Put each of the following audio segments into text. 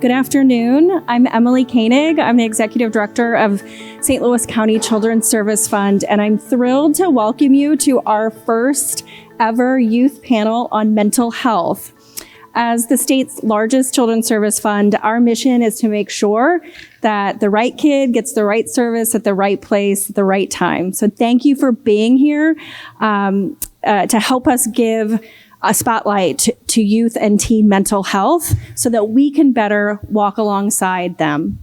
Good afternoon. I'm Emily Koenig. I'm the Executive Director of St. Louis County Children's Service Fund, and I'm thrilled to welcome you to our first ever youth panel on mental health. As the state's largest children's service fund, our mission is to make sure that the right kid gets the right service at the right place at the right time. So thank you for being here to help us give a spotlight to youth and teen mental health so that we can better walk alongside them.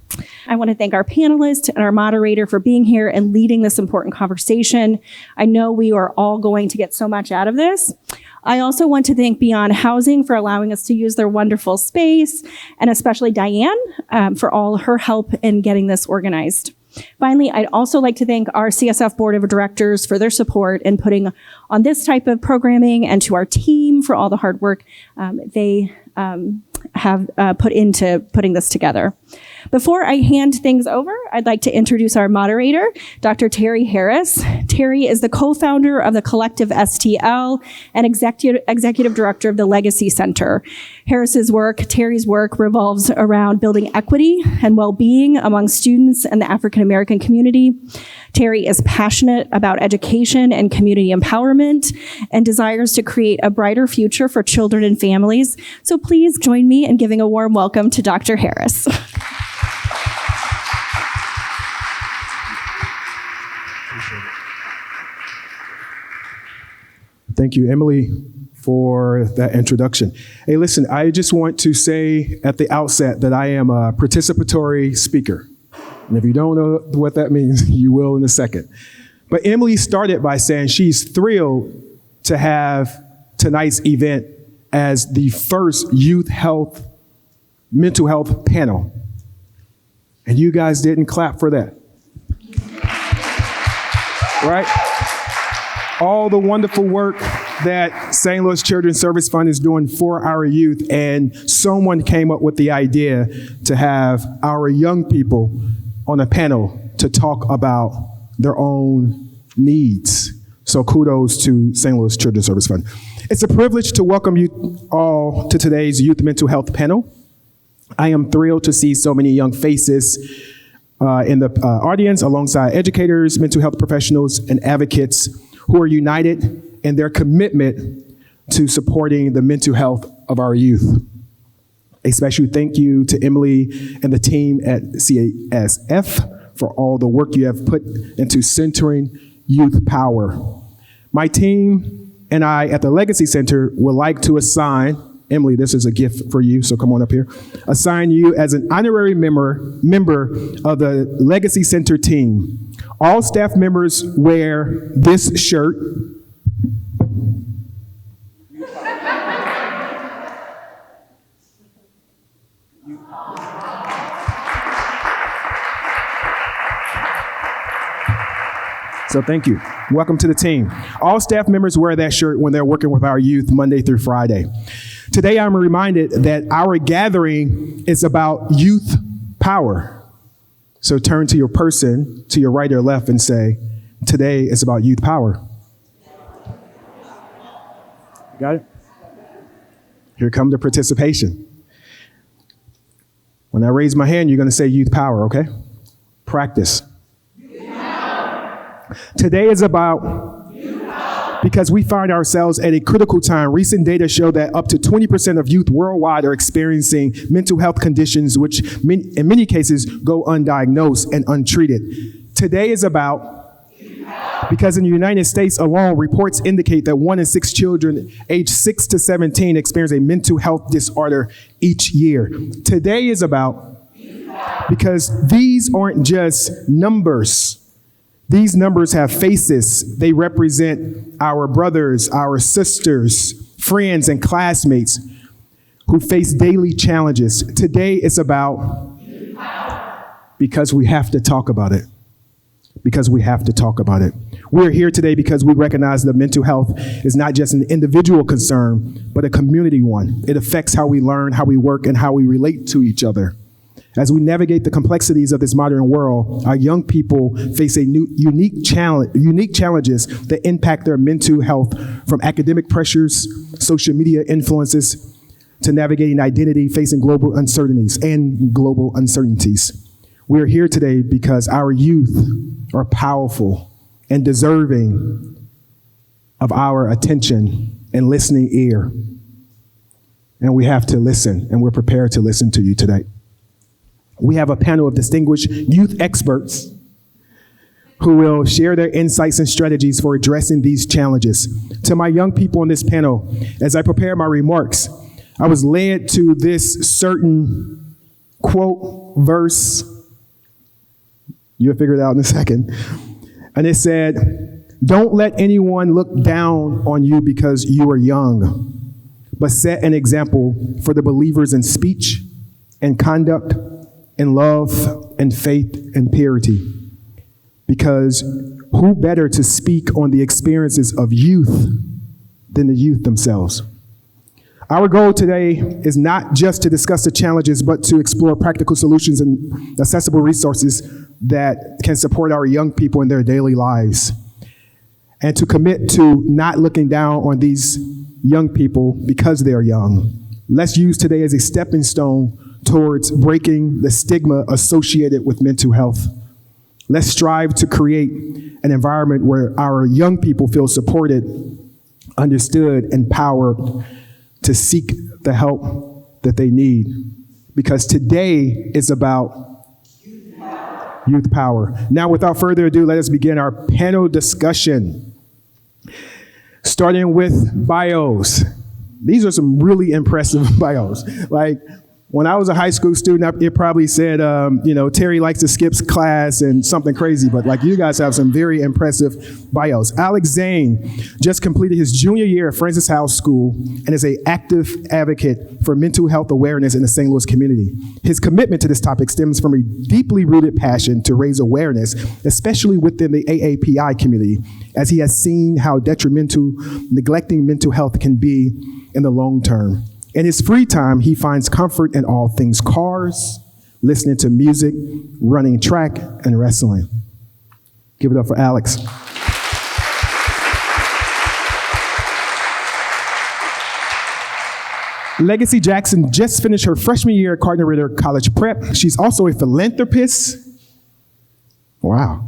I want to thank our panelists and our moderator for being here and leading this important conversation. I know we are all going to get so much out of this. I also want to thank Beyond Housing for allowing us to use their wonderful space, and especially Diane for all her help in getting this organized. Finally, I'd also like to thank our CSF Board of Directors for their support in putting on this type of programming, and to our team for all the hard work they have put into putting this together. Before I hand things over, I'd like to introduce our moderator, Dr. Terry Harris. Terry is the co-founder of the Collective STL and executive director of the Legacy Center. Terry's work revolves around building equity and well-being among students and the African American community. Terry is passionate about education and community empowerment and desires to create a brighter future for children and families. So please join me in giving a warm welcome to Dr. Harris. Thank you, Emily, for that introduction. Hey, listen, I just want to say at the outset that I am a participatory speaker. And if you don't know what that means, you will in a second. But Emily started by saying she's thrilled to have tonight's event as the first youth health, mental health panel. And you guys didn't clap for that. Right? All the wonderful work that St. Louis Children's Service Fund is doing for our youth, and someone came up with the idea to have our young people on a panel to talk about their own needs. So kudos to St. Louis Children's Service Fund. It's a privilege to welcome you all to today's Youth Mental Health panel. I am thrilled to see so many young faces in the audience alongside educators, mental health professionals, and advocates who are united in their commitment to supporting the mental health of our youth. A special thank you to Emily and the team at CSF for all the work you have put into centering youth power. My team and I at the Legacy Center would like to assign, Emily, this is a gift for you, so come on up here, assign you as an honorary member of the Legacy Center team. All staff members wear this shirt. So thank you. Welcome to the team. All staff members wear that shirt when they're working with our youth Monday through Friday. Today, I'm reminded that our gathering is about youth power. So turn to your person, to your right or left, and say, today is about youth power. Got it? Here comes the participation. When I raise my hand, you're going to say youth power, okay? Practice. Today is about, because we find ourselves at a critical time. Recent data show that up to 20% of youth worldwide are experiencing mental health conditions, which in many cases go undiagnosed and untreated. Today is about, because in the United States alone, reports indicate that 1 in 6 children aged 6 to 17 experience a mental health disorder each year. Today is about, because these aren't just numbers. These numbers have faces. They represent our brothers, our sisters, friends, and classmates who face daily challenges. Today is about, because we have to talk about it. Because we have to talk about it. We're here today because we recognize that mental health is not just an individual concern, but a community one. It affects how we learn, how we work, and how we relate to each other. As we navigate the complexities of this modern world, our young people face unique challenges that impact their mental health, from academic pressures, social media influences, to navigating identity, facing global uncertainties. We are here today because our youth are powerful and deserving of our attention and listening ear. And we have to listen, and we're prepared to listen to you today. We have a panel of distinguished youth experts who will share their insights and strategies for addressing these challenges. To my young people on this panel, as I prepare my remarks, I was led to this certain quote, verse. You'll figure it out in a second. And it said, "Don't let anyone look down on you because you are young, but set an example for the believers in speech and conduct, in love and faith and purity. Because who better to speak on the experiences of youth than the youth themselves?" Our goal today is not just to discuss the challenges, but to explore practical solutions and accessible resources that can support our young people in their daily lives, and to commit to not looking down on these young people because they're young. Let's use today as a stepping stone towards breaking the stigma associated with mental health. Let's strive to create an environment where our young people feel supported, understood, empowered to seek the help that they need. Because today is about youth power. Now, without further ado, let us begin our panel discussion. Starting with bios. These are some really impressive bios. Like, when I was a high school student, it probably said, Terry likes to skip class and something crazy, but like you guys have some very impressive bios. Alex Zane just completed his junior year at Francis House School and is an active advocate for mental health awareness in the St. Louis community. His commitment to this topic stems from a deeply rooted passion to raise awareness, especially within the AAPI community, as he has seen how detrimental neglecting mental health can be in the long term. In his free time, he finds comfort in all things cars, listening to music, running track, and wrestling. Give it up for Alex. Legacy Jackson just finished her freshman year at Cardinal Ritter College Prep. She's also a philanthropist. Wow.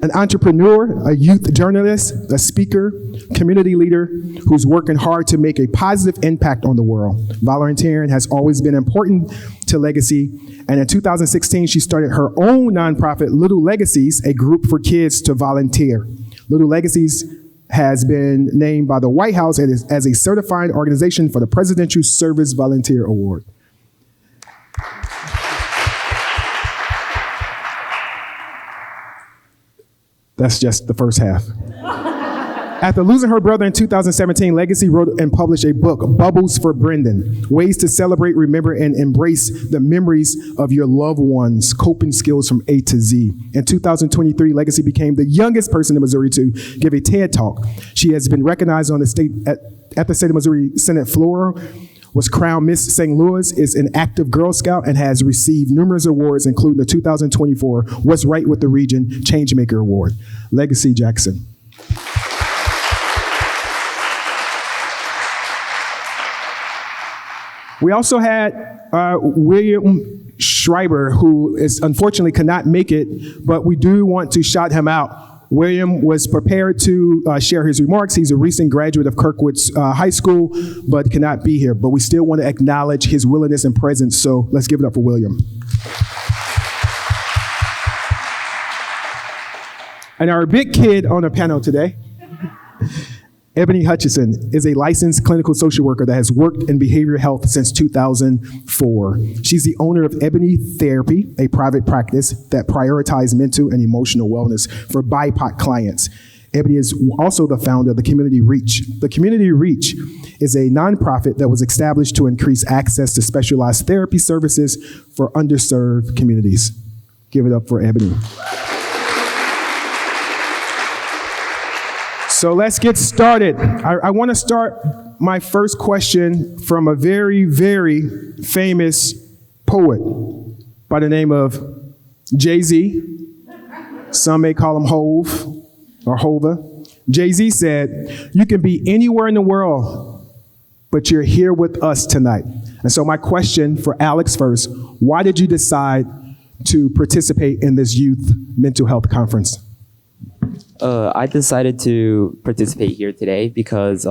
An entrepreneur, a youth journalist, a speaker, community leader who's working hard to make a positive impact on the world. Volunteering has always been important to Legacy, and in 2016, she started her own nonprofit, Little Legacies, a group for kids to volunteer. Little Legacies has been named by the White House as a certifying organization for the Presidential Service Volunteer Award. That's just the first half. After losing her brother in 2017, Legacy wrote and published a book, Bubbles for Brendan, Ways to Celebrate, Remember, and Embrace the Memories of Your Loved Ones, Coping Skills from A to Z. In 2023, Legacy became the youngest person in Missouri to give a TED Talk. She has been recognized on the at the state of Missouri Senate floor, was crowned Miss St. Louis, is an active Girl Scout, and has received numerous awards, including the 2024 What's Right with the Region Changemaker Award. Legacy Jackson. We also had William Schreiber, who unfortunately could not make it, but we do want to shout him out. William was prepared to share his remarks. He's a recent graduate of Kirkwoods High School, but cannot be here. But we still want to acknowledge his willingness and presence, so let's give it up for William. And our big kid on the panel today, Ebony Hutchison, is a licensed clinical social worker that has worked in behavioral health since 2004. She's the owner of Ebony Therapy, a private practice that prioritizes mental and emotional wellness for BIPOC clients. Ebony is also the founder of the Community Reach. The Community Reach is a nonprofit that was established to increase access to specialized therapy services for underserved communities. Give it up for Ebony. So let's get started. I want to start my first question from a very, very famous poet by the name of Jay-Z. Some may call him Hove or Hova. Jay-Z said, "You can be anywhere in the world, but you're here with us tonight. And so my question for Alex first, why did you decide to participate in this youth mental health conference? I decided to participate here today because,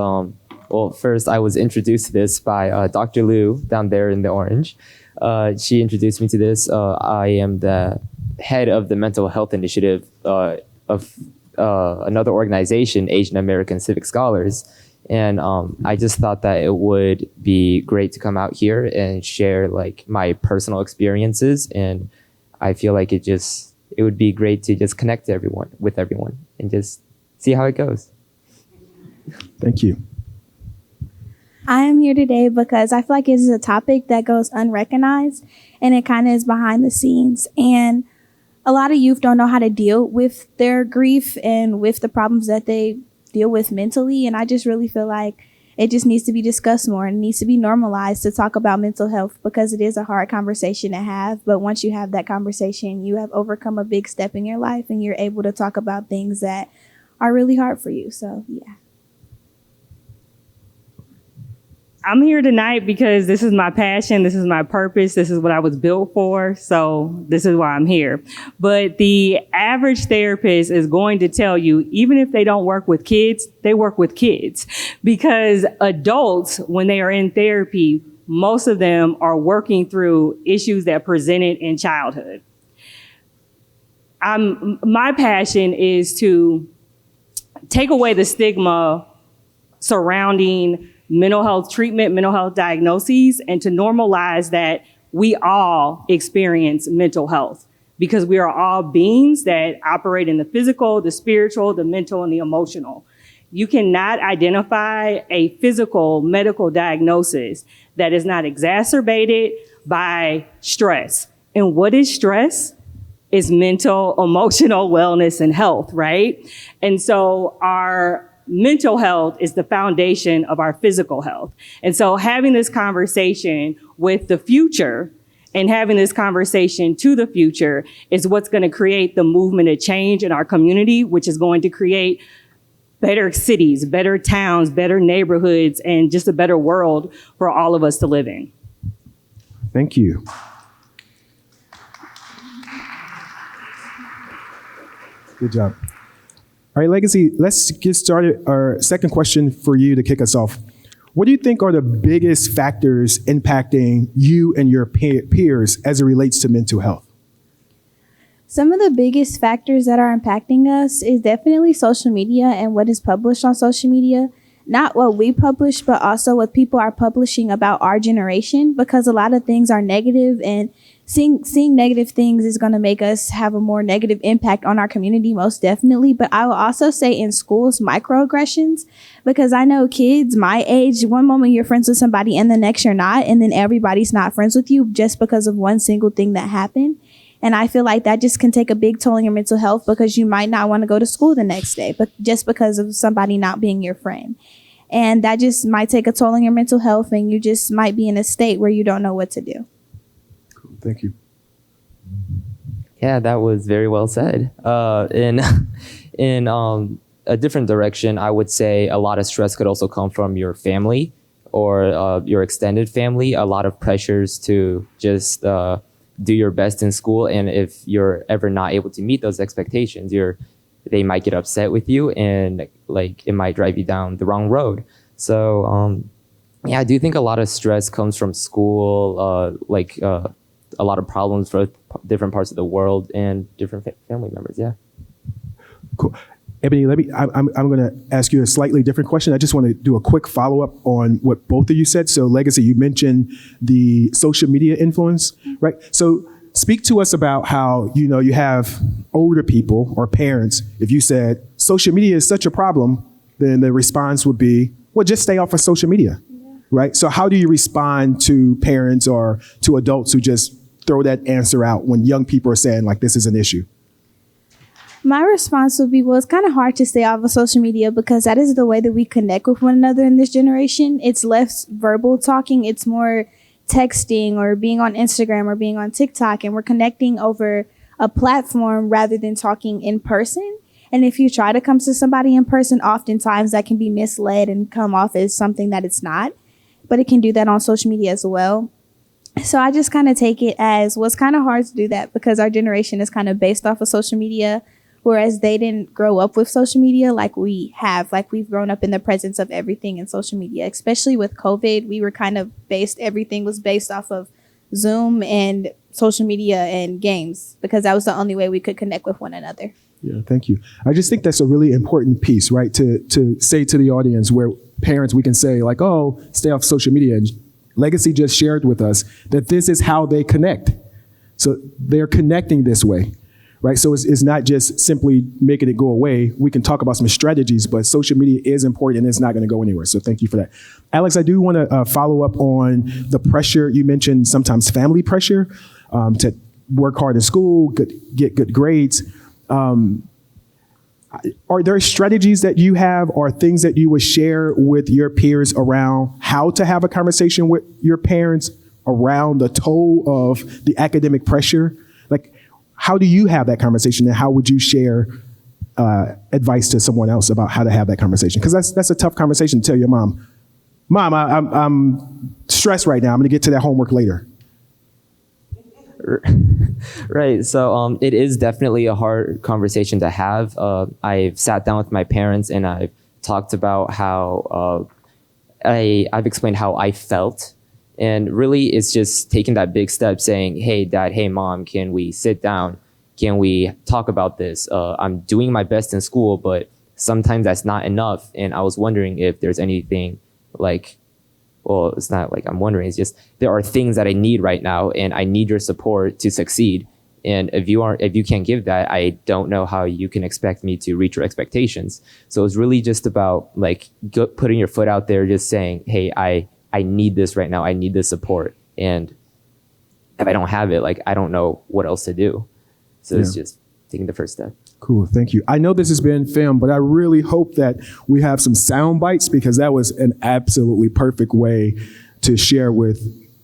first I was introduced to this by Dr. Liu down there in the orange. She introduced me to this. I am the head of the mental health initiative of another organization, Asian American Civic Scholars. And I just thought that it would be great to come out here and share like my personal experiences. And I feel like it would be great to just connect to with everyone and just see how it goes. Thank you. I am here today because I feel like it is a topic that goes unrecognized and it kind of is behind the scenes. And a lot of youth don't know how to deal with their grief and with the problems that they deal with mentally. And I just really feel like it just needs to be discussed more and needs to be normalized to talk about mental health because it is a hard conversation to have. But once you have that conversation, you have overcome a big step in your life and you're able to talk about things that are really hard for you. So, yeah. I'm here tonight because this is my passion. This is my purpose. This is what I was built for. So this is why I'm here. But the average therapist is going to tell you, even if they don't work with kids, they work with kids because adults, when they are in therapy, most of them are working through issues that presented in childhood. My passion is to take away the stigma surrounding mental health treatment, mental health diagnoses, and to normalize that we all experience mental health because we are all beings that operate in the physical, the spiritual, the mental, and the emotional. You cannot identify a physical medical diagnosis that is not exacerbated by stress. And what is stress? Is mental, emotional wellness and health, right? And so our mental health is the foundation of our physical health. And so having this conversation with the future and having this conversation to the future is what's going to create the movement of change in our community, which is going to create better cities, better towns, better neighborhoods, and just a better world for all of us to live in. Thank you. Good job. All right, Legacy, let's get started. Our second question for you to kick us off. What do you think are the biggest factors impacting you and your peers as it relates to mental health? Some of the biggest factors that are impacting us is definitely social media and what is published on social media. Not what we publish, but also what people are publishing about our generation, because a lot of things are negative, and seeing negative things is going to make us have a more negative impact on our community, most definitely. But I will also say in schools, microaggressions, because I know kids my age, one moment you're friends with somebody and the next you're not, and then everybody's not friends with you just because of one single thing that happened. And I feel like that just can take a big toll on your mental health because you might not want to go to school the next day, but just because of somebody not being your friend. And that just might take a toll on your mental health, and you just might be in a state where you don't know what to do. Cool. Thank you. Yeah, that was very well said. In a different direction, I would say a lot of stress could also come from your family or your extended family. A lot of pressures to just do your best in school, and if you're ever not able to meet those expectations, they might get upset with you, and like it might drive you down the wrong road. So I do think a lot of stress comes from school, a lot of problems for different parts of the world and different family members. Yeah. Cool. Ebony, I'm going to ask you a slightly different question. I just want to do a quick follow-up on what both of you said. So Legacy, you mentioned the social media influence, right? So speak to us about how, you have older people or parents. If you said social media is such a problem, then the response would be, well, just stay off of social media, right? So how do you respond to parents or to adults who just throw that answer out when young people are saying like, this is an issue? My response would be, well, it's kind of hard to stay off of social media because that is the way that we connect with one another in this generation. It's less verbal talking. It's more texting or being on Instagram or being on TikTok, and we're connecting over a platform rather than talking in person. And if you try to come to somebody in person, oftentimes that can be misled and come off as something that it's not. but it can do that on social media as well. So I just kind of take it as, well, it's kind of hard to do that because our generation is kind of based off of social media, whereas they didn't grow up with social media like we have. Like, we've grown up in the presence of everything in social media, especially with COVID. We were kind of everything was based off of Zoom and social media and games because that was the only way we could connect with one another. Yeah, thank you. I just think that's a really important piece, right? To say to the audience, where parents, we can say like, oh, stay off social media. And Legacy just shared with us that this is how they connect. So they're connecting this way, right? So it's not just simply making it go away. We can talk about some strategies, but social media is important and it's not going to go anywhere. So thank you for that. Alex, I do want to follow up on the pressure. You mentioned sometimes family pressure to work hard in school, get good grades. Are there strategies that you have or things that you would share with your peers around how to have a conversation with your parents around the toll of the academic pressure? Like, how do you have that conversation, and how would you share advice to someone else about how to have that conversation? Because that's a tough conversation to tell your mom. Mom, I'm stressed right now. I'm going to get to that homework later. Right. So it is definitely a hard conversation to have. I've sat down with my parents and I've talked about how I've explained how I felt. And really, it's just taking that big step saying, hey, Dad, hey, Mom, can we sit down? Can we talk about this? I'm doing my best in school, but sometimes that's not enough. And I was wondering if there's anything like, well, it's not like I'm wondering, it's just there are things that I need right now and I need your support to succeed. And if you can't give that, I don't know how you can expect me to reach your expectations. So it's really just about like putting your foot out there, just saying, hey, I need this right now. I need this support. And if I don't have it, like, I don't know what else to do. So It's just taking the first step. Cool, thank you. I know this has been filmed, but I really hope that we have some sound bites because that was an absolutely perfect way to share with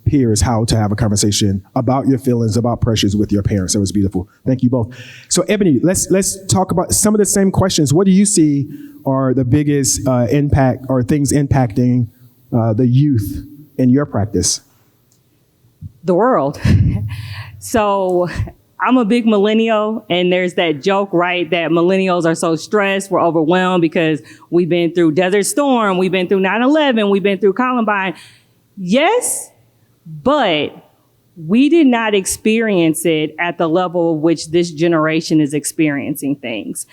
peers how to have a conversation about your feelings, about pressures with your parents. That was beautiful. Thank you both. So Ebony, let's talk about some of the same questions. What do you see are the biggest impact or things impacting the youth in your practice? The world. So I'm a big millennial, and there's that joke, right, that millennials are so stressed, we're overwhelmed because we've been through Desert Storm, we've been through 9/11, we've been through Columbine. Yes, but we did not experience it at the level of which this generation is experiencing things.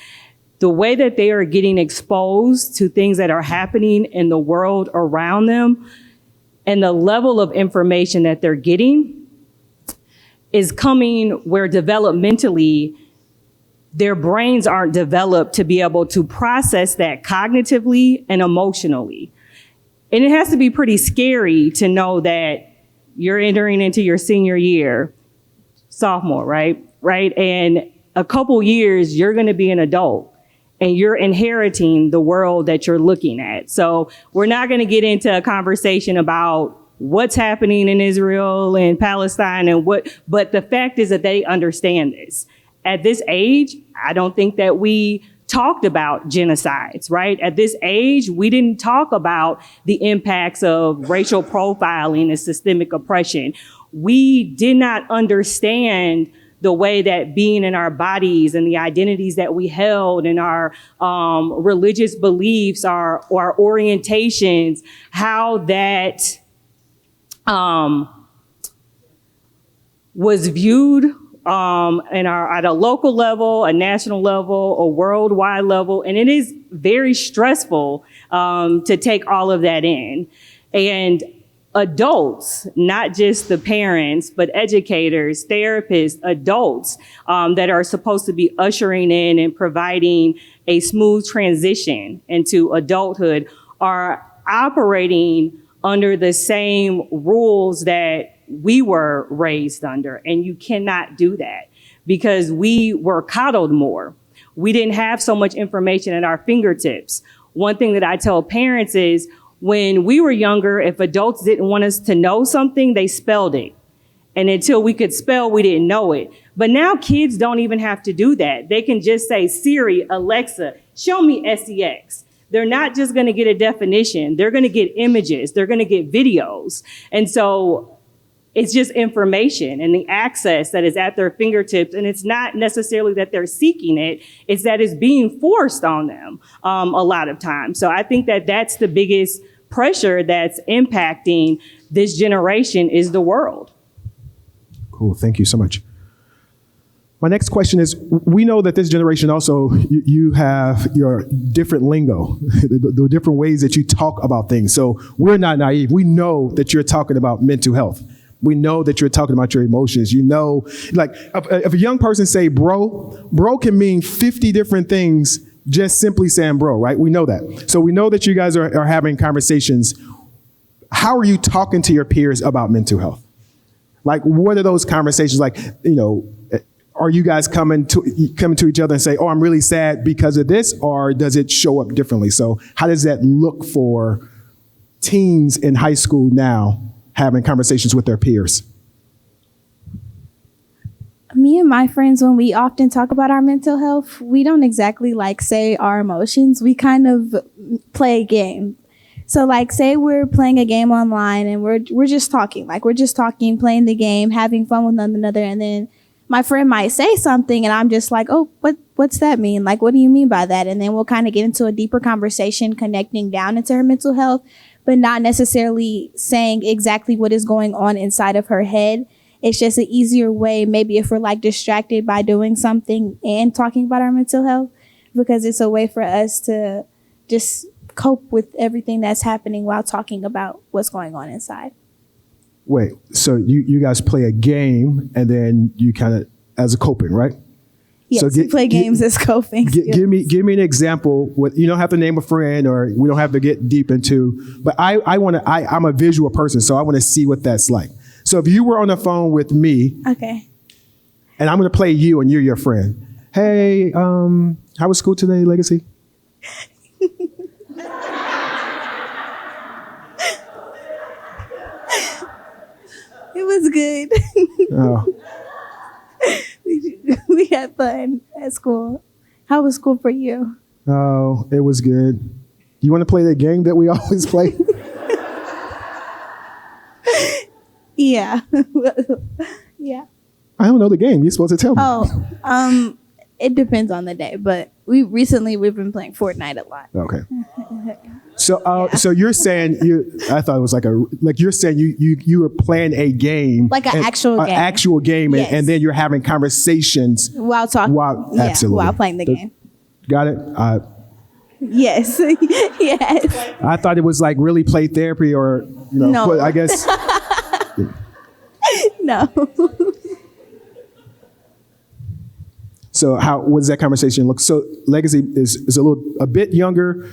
The way that they are getting exposed to things that are happening in the world around them and the level of information that they're getting is coming where developmentally their brains aren't developed to be able to process that cognitively and emotionally. And it has to be pretty scary to know that you're entering into your senior year, sophomore, right? And a couple years, you're gonna be an adult and you're inheriting the world that you're looking at. So we're not gonna get into a conversation about what's happening in Israel and Palestine but the fact is that they understand this. At this age, I don't think that we talked about genocides, right? At this age, we didn't talk about the impacts of racial profiling and systemic oppression. We did not understand the way that being in our bodies and the identities that we held and our religious beliefs, our orientations, how that was viewed at a local level, a national level, a worldwide level. And it is very stressful to take all of that in. And adults, not just the parents, but educators, therapists, adults that are supposed to be ushering in and providing a smooth transition into adulthood are operating under the same rules that we were raised under. And you cannot do that because we were coddled more. We didn't have so much information at our fingertips. One thing that I tell parents is when we were younger, if adults didn't want us to know something, they spelled it. And until we could spell, we didn't know it. But now kids don't even have to do that. They can just say, Siri, Alexa, show me SEX. they're not just going to get a definition. They're going to get images. They're going to get videos. And so it's just information and the access that is at their fingertips. And it's not necessarily that they're seeking it. It's that it's being forced on them a lot of times. So I think that that's the biggest pressure that's impacting this generation is the world. Cool. Thank you so much. My next question is, we know that this generation also, you have your different lingo, the different ways that you talk about things. So we're not naive. We know that you're talking about mental health. We know that you're talking about your emotions. You know, like if a young person say bro can mean 50 different things just simply saying bro, right? We know that. So we know that you guys are having conversations. How are you talking to your peers about mental health? Like, what are those conversations like? You know, are you guys coming to each other and say, oh, I'm really sad because of this, or does it show up differently? So how does that look for teens in high school now having conversations with their peers? Me and my friends, when we often talk about our mental health, we don't exactly like say our emotions. We kind of play a game. So like, say we're playing a game online and we're just talking, playing the game, having fun with one another, and then my friend might say something and I'm just like, oh, what's that mean? Like, what do you mean by that? And then we'll kind of get into a deeper conversation, connecting down into her mental health, but not necessarily saying exactly what is going on inside of her head. It's just an easier way, maybe if we're like distracted by doing something and talking about our mental health, because it's a way for us to just cope with everything that's happening while talking about what's going on inside. Wait, so you guys play a game and then you kind of, as a coping, right? Yes, so we play games as coping. Give me an example. What, you don't have to name a friend, or we don't have to get deep into, but I'm a visual person, so I want to see what that's like. So if you were on the phone with me, Okay. and I'm going to play you and you're your friend. Hey, how was school today, Legacy? It was good. Oh. We had fun at school. How was school for you? Oh, it was good. You want to play that game that we always play? Yeah. Yeah. I don't know the game. You're supposed to tell me. Oh, it depends on the day, but we've been playing Fortnite a lot. Okay. So you're saying I thought it was you're saying you were playing a game, Like an actual game. and, Yes. and then you're having conversations While talking. absolutely While playing the game. Got it. Yes. Yes. I thought it was like really play therapy, or No. but I guess. No. So what does that conversation look? So Legacy is a bit younger,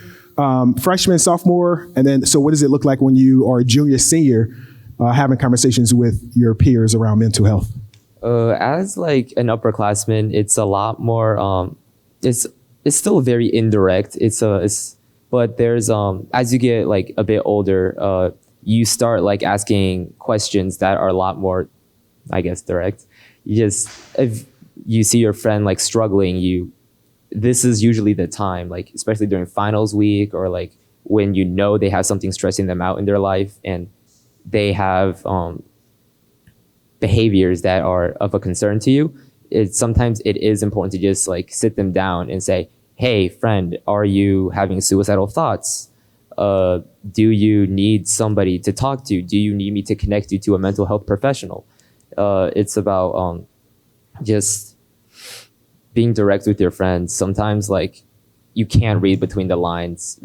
freshman, sophomore, and then so what does it look like when you are a junior, senior, having conversations with your peers around mental health? As like an upperclassman, it's a lot more. It's still very indirect. But there's as you get like a bit older, you start like asking questions that are a lot more, I guess, direct. If you see your friend like struggling, this is usually the time, like especially during finals week, or like when they have something stressing them out in their life and they have behaviors that are of a concern to you. Sometimes it is important to just like sit them down and say, hey friend, are you having suicidal thoughts? Do you need somebody to talk to? Do you need me to connect you to a mental health professional? It's about just being direct with your friends. Sometimes like you can't read between the lines.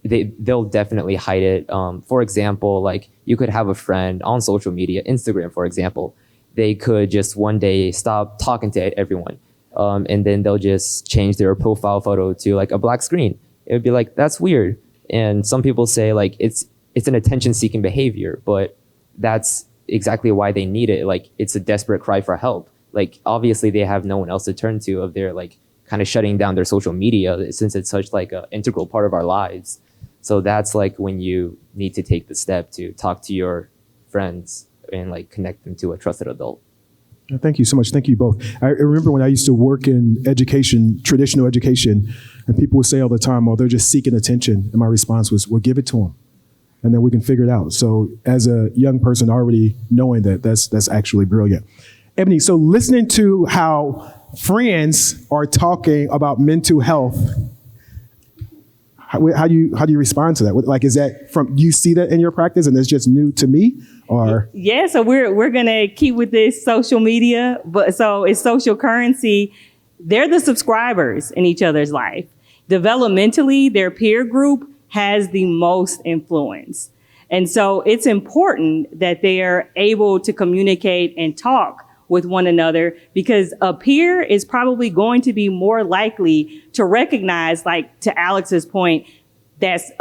They'll definitely hide it. For example, like you could have a friend on social media, Instagram, for example. They could just one day stop talking to everyone. And then they'll just change their profile photo to like a black screen. It would be like, that's weird. And some people say like it's an attention-seeking behavior, but that's exactly why they need it. Like it's a desperate cry for help. Like obviously they have no one else to turn to if they're like kind of shutting down their social media, since it's such like an integral part of our lives. So that's like when you need to take the step to talk to your friends and like connect them to a trusted adult. Thank you so much. Thank you both. I remember when I used to work in education, traditional education, and people would say all the time, "Oh, they're just seeking attention." And my response was, "Well, give it to them, and then we can figure it out." So, as a young person, already knowing that, that's actually brilliant. Ebony, so listening to how friends are talking about mental health, how do you respond to that? Like, is that do you see that in your practice, and it's just new to me, or? Yeah, so we're gonna keep with this social media, but so it's social currency. They're the subscribers in each other's life. Developmentally, their peer group has the most influence. And so it's important that they are able to communicate and talk with one another, because a peer is probably going to be more likely to recognize, like to Alex's point, that's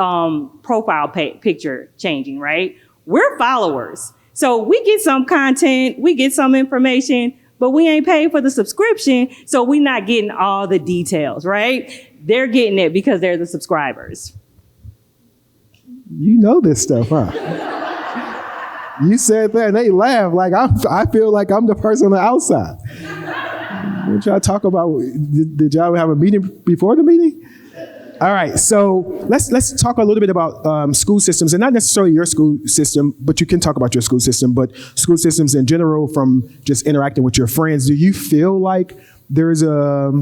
profile picture changing, right? We're followers. So we get some content, we get some information, but we ain't paid for the subscription, so we're not getting all the details, right? They're getting it because they're the subscribers. You know this stuff, huh? You said that and they laugh like I feel like I'm the person on the outside. What y'all talk about? Did y'all have a meeting before the meeting? All right, so let's talk a little bit about school systems, and not necessarily your school system, but you can talk about your school system, but school systems in general from just interacting with your friends. Do you feel like there's a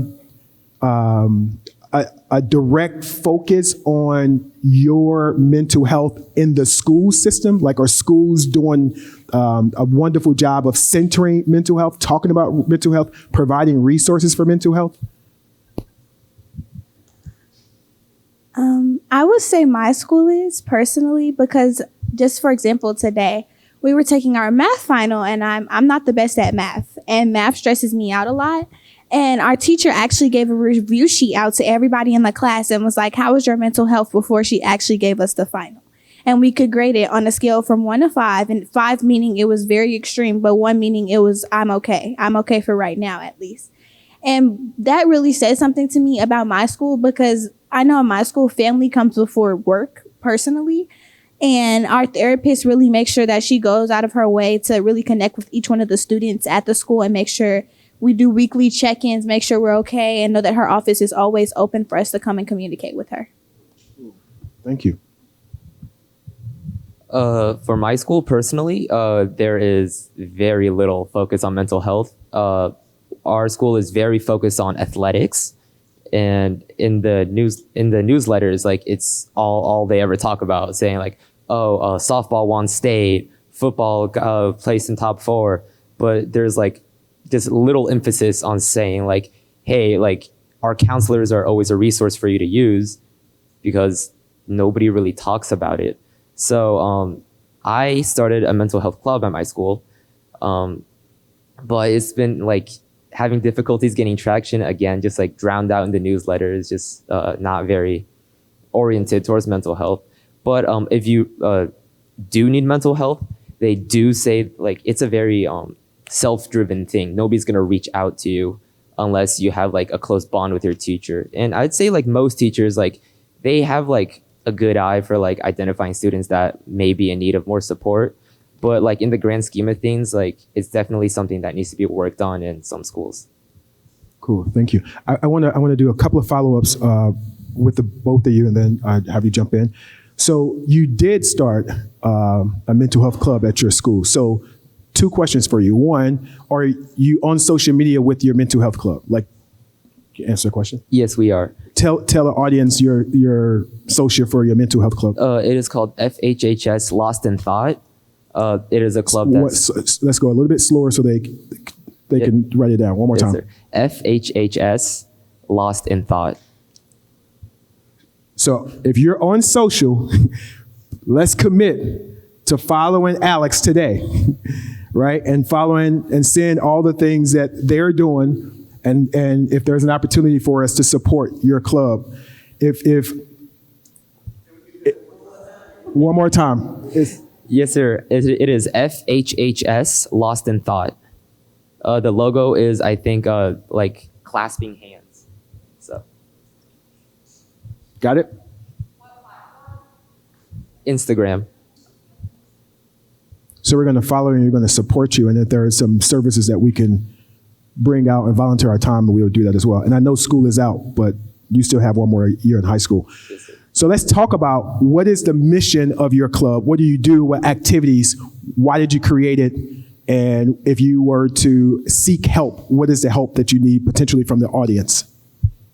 direct focus on your mental health in the school system? Like, are schools doing a wonderful job of centering mental health, talking about mental health, providing resources for mental health? I would say my school is personally, because just for example, today we were taking our math final, and I'm not the best at math, and math stresses me out a lot. And our teacher actually gave a review sheet out to everybody in the class and was like, "How was your mental health?" before she actually gave us the final. And we could grade it on a scale from 1 to 5, and 5 meaning it was very extreme, but 1 meaning it was, I'm okay. I'm okay for right now, at least. And that really said something to me about my school, because I know in my school, family comes before work personally. And our therapist really makes sure that she goes out of her way to really connect with each one of the students at the school and make sure we do weekly check-ins, make sure we're okay, and know that her office is always open for us to come and communicate with her. Thank you. For my school personally, there is very little focus on mental health. Our school is very focused on athletics, and in the newsletters, like it's all they ever talk about, saying like, "Oh, softball won state, football placed in top 4," but there's like this little emphasis on saying like, "Hey, like our counselors are always a resource for you to use," because nobody really talks about it. So I started a mental health club at my school, but it's been like having difficulties getting traction again, just like drowned out in the newsletters, just not very oriented towards mental health. But if you do need mental health, they do say like it's a very self-driven thing. Nobody's gonna reach out to you unless you have like a close bond with your teacher. And I'd say like most teachers, like they have like a good eye for like identifying students that may be in need of more support. But like in the grand scheme of things, like it's definitely something that needs to be worked on in some schools. Cool, thank you. I want to do a couple of follow-ups with the both of you, and then have you jump in. So you did start a mental health club at your school. So 2 questions for you. One, are you on social media with your mental health club? Like, answer the question. Yes, we are. Tell the audience your social for your mental health club. It is called FHHS Lost in Thought. It is a club that's... Let's go a little bit slower so they can write it down one more time. Sir. FHHS Lost in Thought. So if you're on social, let's commit to following Alex today, right? And following and seeing all the things that they're doing. And if there's an opportunity for us to support your club, one more time. Yes, sir. It is FHHS Lost in Thought. The logo is, I think, like clasping hands. So. Got it? So we're going to follow you and we're going to support you. And if there are some services that we can bring out and volunteer our time, we will do that as well. And I know school is out, but you still have one more year in high school. So let's talk about what is the mission of your club? What do you do? What activities? Why did you create it? And if you were to seek help, what is the help that you need potentially from the audience?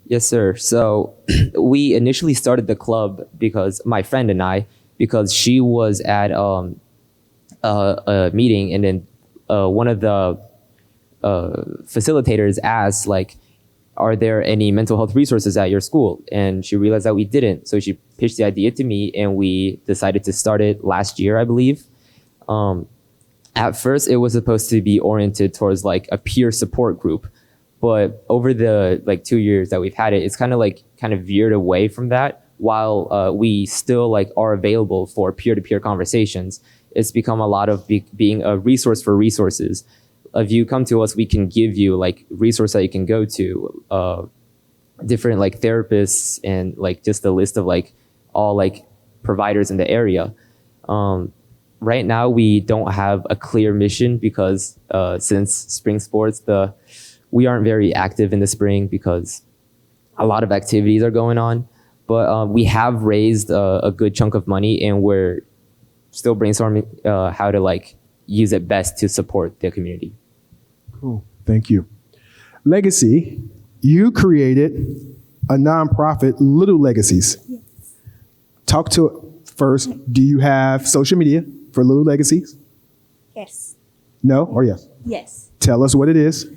Yes, sir. So we initially started the club because my friend and I, because she was at a meeting, and then one of the facilitators asked, like, are there any mental health resources at your school? And she realized that we didn't. So she pitched the idea to me, and we decided to start it last year, I believe. At first, it was supposed to be oriented towards like a peer support group. But over the 2 years that we've had it, it's kind of veered away from that. While we still are available for peer-to-peer conversations, it's become a lot of being a resource for resources. If you come to us, we can give you resources that you can go to, different therapists, and just a list of all providers in the area. Right now, we don't have a clear mission because since spring sports, we aren't very active in the spring because a lot of activities are going on. But we have raised a good chunk of money, and we're still brainstorming how to use it best to support the community. Cool. Thank you. Legacy, you created a nonprofit, Little Legacies. Yes. Talk to first. Do you have social media for Little Legacies? Yes. No or yes? Yes. Tell us what it is.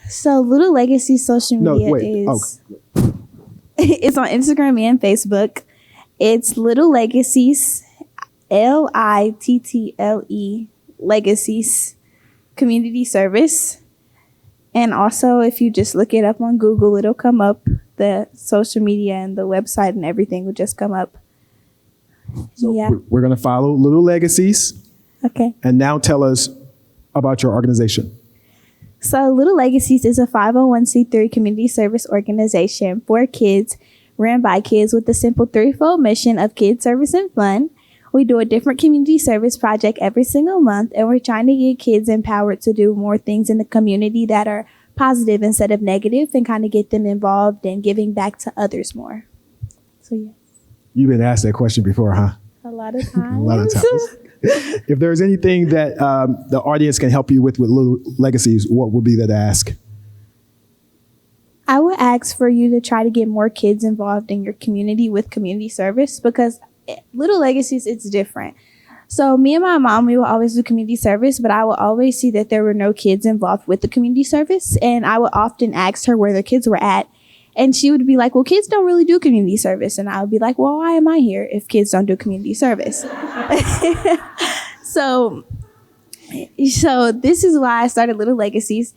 So Little Legacy social media is it's on Instagram and Facebook. It's Little Legacies, LITTLE Legacies Community Service. And also, if you just look it up on Google, it'll come up. The social media and the website and everything will just come up. So yeah. we're going to follow Little Legacies. Okay. And now tell us about your organization. So Little Legacies is a 501c3 community service organization for kids, ran by kids, with the simple threefold mission of kids, service, and fun. We do a different community service project every single month, and we're trying to get kids empowered to do more things in the community that are positive instead of negative, and kind of get them involved and giving back to others more. So, yes. You've been asked that question before, huh? A lot of times. A lot of times. If there's anything that the audience can help you with Little Legacies, what would be that ask? I would ask for you to try to get more kids involved in your community with community service, because Little Legacies, it's different. So me and my mom, we will always do community service, but I will always see that there were no kids involved with the community service. And I would often ask her where the kids were at. And she would be like, well, kids don't really do community service. And I would be like, well, why am I here if kids don't do community service? So this is why I started Little Legacies.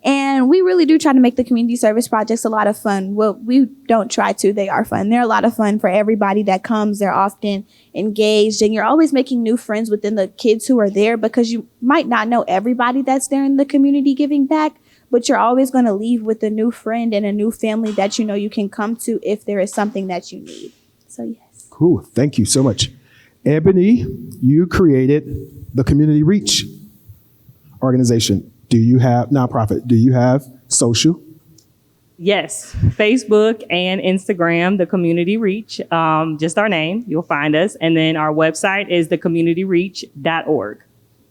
And we really do try to make the community service projects a lot of fun. Well, we don't try to, they are fun. They're a lot of fun for everybody that comes. They're often engaged, and you're always making new friends within the kids who are there, because you might not know everybody that's there in the community giving back, but you're always going to leave with a new friend and a new family that you know you can come to if there is something that you need. So, yes. Cool. Thank you so much. Ebony, you created the Community Reach organization. Do you have nonprofit? Do you have social? Yes, Facebook and Instagram, the Community Reach, just our name, you'll find us. And then our website is thecommunityreach.org.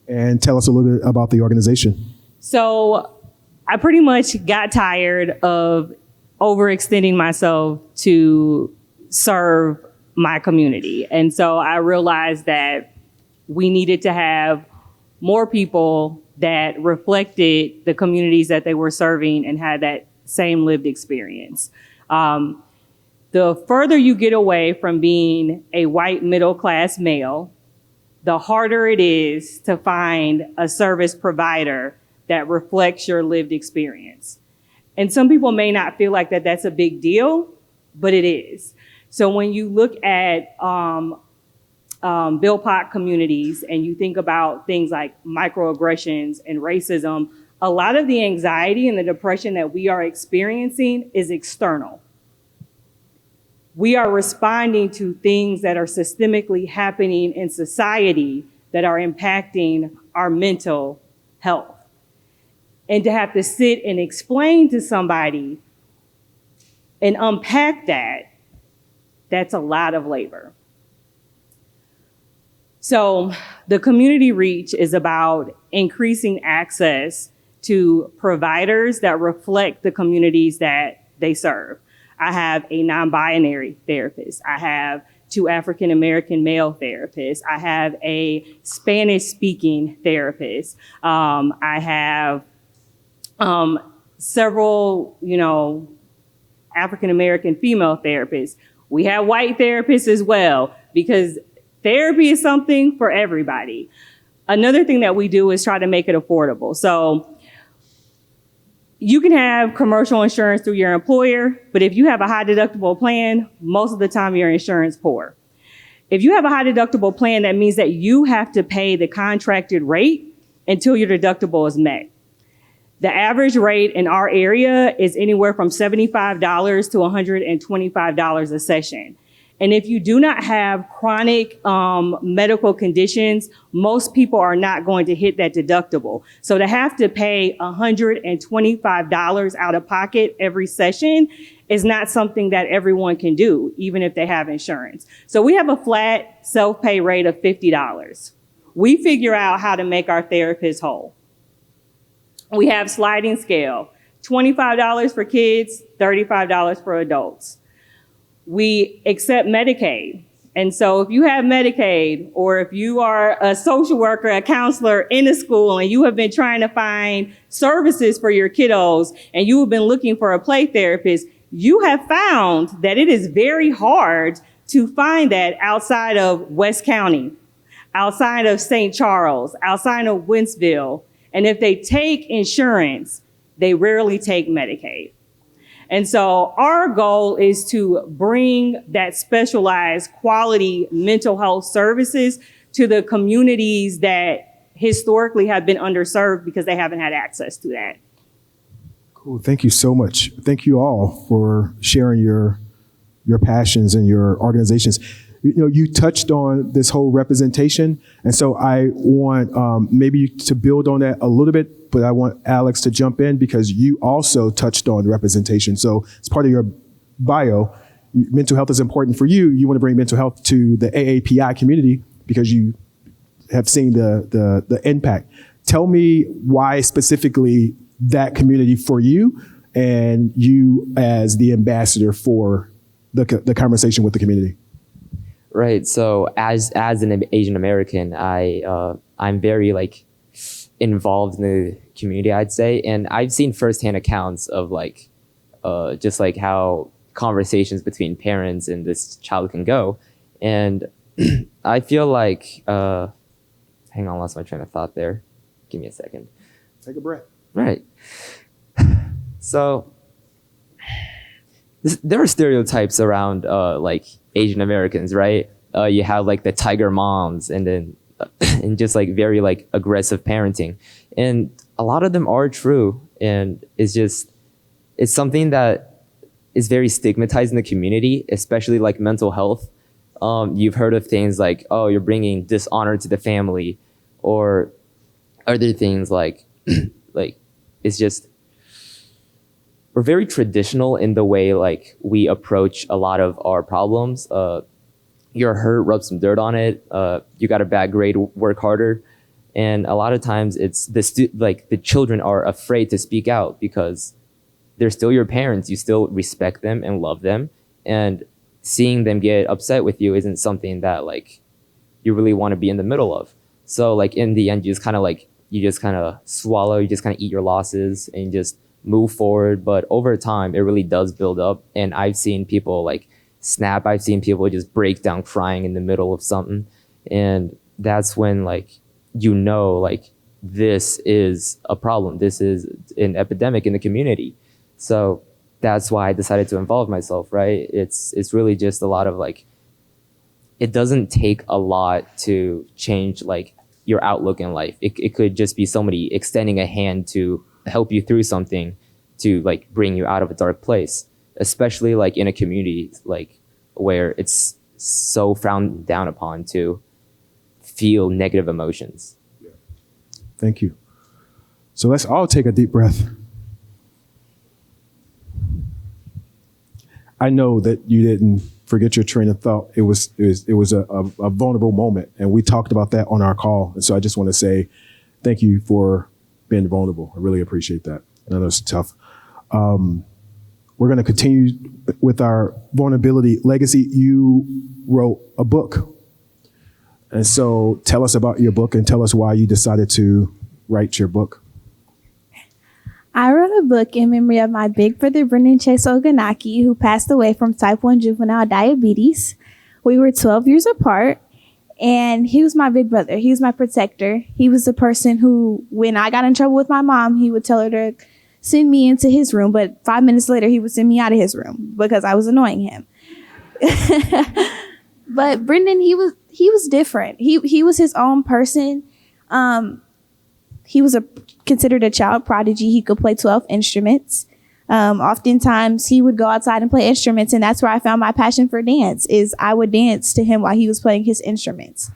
And tell us a little bit about the organization. So I pretty much got tired of overextending myself to serve my community. And so I realized that we needed to have more people that reflected the communities that they were serving and had that same lived experience. The further you get away from being a white middle-class male, the harder it is to find a service provider that reflects your lived experience. And some people may not feel like that's a big deal, but it is. So when you look at BIPOC communities and you think about things like microaggressions and racism, a lot of the anxiety and the depression that we are experiencing is external. We are responding to things that are systemically happening in society that are impacting our mental health. And to have to sit and explain to somebody and unpack that, that's a lot of labor. So the community reach is about increasing access to providers that reflect the communities that they serve. I have a non-binary therapist. I have 2 African-American male therapists. I have a Spanish-speaking therapist. I have several, African-American female therapists. We have white therapists as well, because therapy is something for everybody. Another thing that we do is try to make it affordable. So you can have commercial insurance through your employer, but if you have a high deductible plan, most of the time you're insurance poor. If you have a high deductible plan, that means that you have to pay the contracted rate until your deductible is met. The average rate in our area is anywhere from $75 to $125 a session. And if you do not have chronic medical conditions, most people are not going to hit that deductible. So to have to pay $125 out of pocket every session is not something that everyone can do, even if they have insurance. So we have a flat self-pay rate of $50. We figure out how to make our therapists whole. We have sliding scale, $25 for kids, $35 for adults. We accept Medicaid. And so if you have Medicaid, or if you are a social worker, a counselor in a school, and you have been trying to find services for your kiddos, and you have been looking for a play therapist, you have found that it is very hard to find that outside of West County, outside of St. Charles, outside of Wentzville. And if they take insurance, they rarely take Medicaid. And so our goal is to bring that specialized quality mental health services to the communities that historically have been underserved because they haven't had access to that. Cool. Thank you so much. Thank you all for sharing your passions and your organizations. You touched on this whole representation, and so I want maybe to build on that a little bit, but I want Alex to jump in because you also touched on representation. So as part of your bio, mental health is important for you. You want to bring mental health to the AAPI community because you have seen the impact. Tell me why specifically that community for you, and you as the ambassador for the conversation with the community. Right. So as an Asian American, I'm very involved in the community, I'd say, and I've seen firsthand accounts of just how conversations between parents and this child can go, and I feel like hang on, lost my train of thought there. Give me a second. Take a breath. Right. So there are stereotypes around Asian Americans, right? You have the tiger moms, and then and just very aggressive parenting, and a lot of them are true, and it's something that is very stigmatized in the community, especially mental health. You've heard of things like, oh, you're bringing dishonor to the family, or other things it's just, we're very traditional in the way we approach a lot of our problems. You're hurt, rub some dirt on it. You got a bad grade, work harder. And a lot of times it's the children are afraid to speak out because they're still your parents. You still respect them and love them. And seeing them get upset with you isn't something that you really want to be in the middle of. So in the end, you just kind of swallow, you just kind of eat your losses and just move forward. But over time, it really does build up. And I've seen people snap. I've seen people just break down crying in the middle of something. And that's when this is a problem. This is an epidemic in the community. So that's why I decided to involve myself, right? It's really just a lot of it doesn't take a lot to change your outlook in life. It could just be somebody extending a hand to help you through something, to bring you out of a dark place, especially in a community where it's so frowned down upon to feel negative emotions. Thank you. So let's all take a deep breath. I know that you didn't forget your train of thought. It was a vulnerable moment, and we talked about that on our call. And so I just want to say thank you for being vulnerable. I really appreciate that. I know it's tough. We're going to continue with our vulnerability legacy. You wrote a book. And so tell us about your book and tell us why you decided to write your book. I wrote a book in memory of my big brother, Brendan Chase Ogunaki, who passed away from type 1 juvenile diabetes. We were 12 years apart, and he was my big brother. He was my protector. He was the person who, when I got in trouble with my mom, he would tell her to send me into his room, but 5 minutes later, he would send me out of his room because I was annoying him. But Brendan, he was different. He was his own person. He was considered a child prodigy. He could play 12 instruments. Oftentimes he would go outside and play instruments, and that's where I found my passion for dance. Is I would dance to him while he was playing his instruments.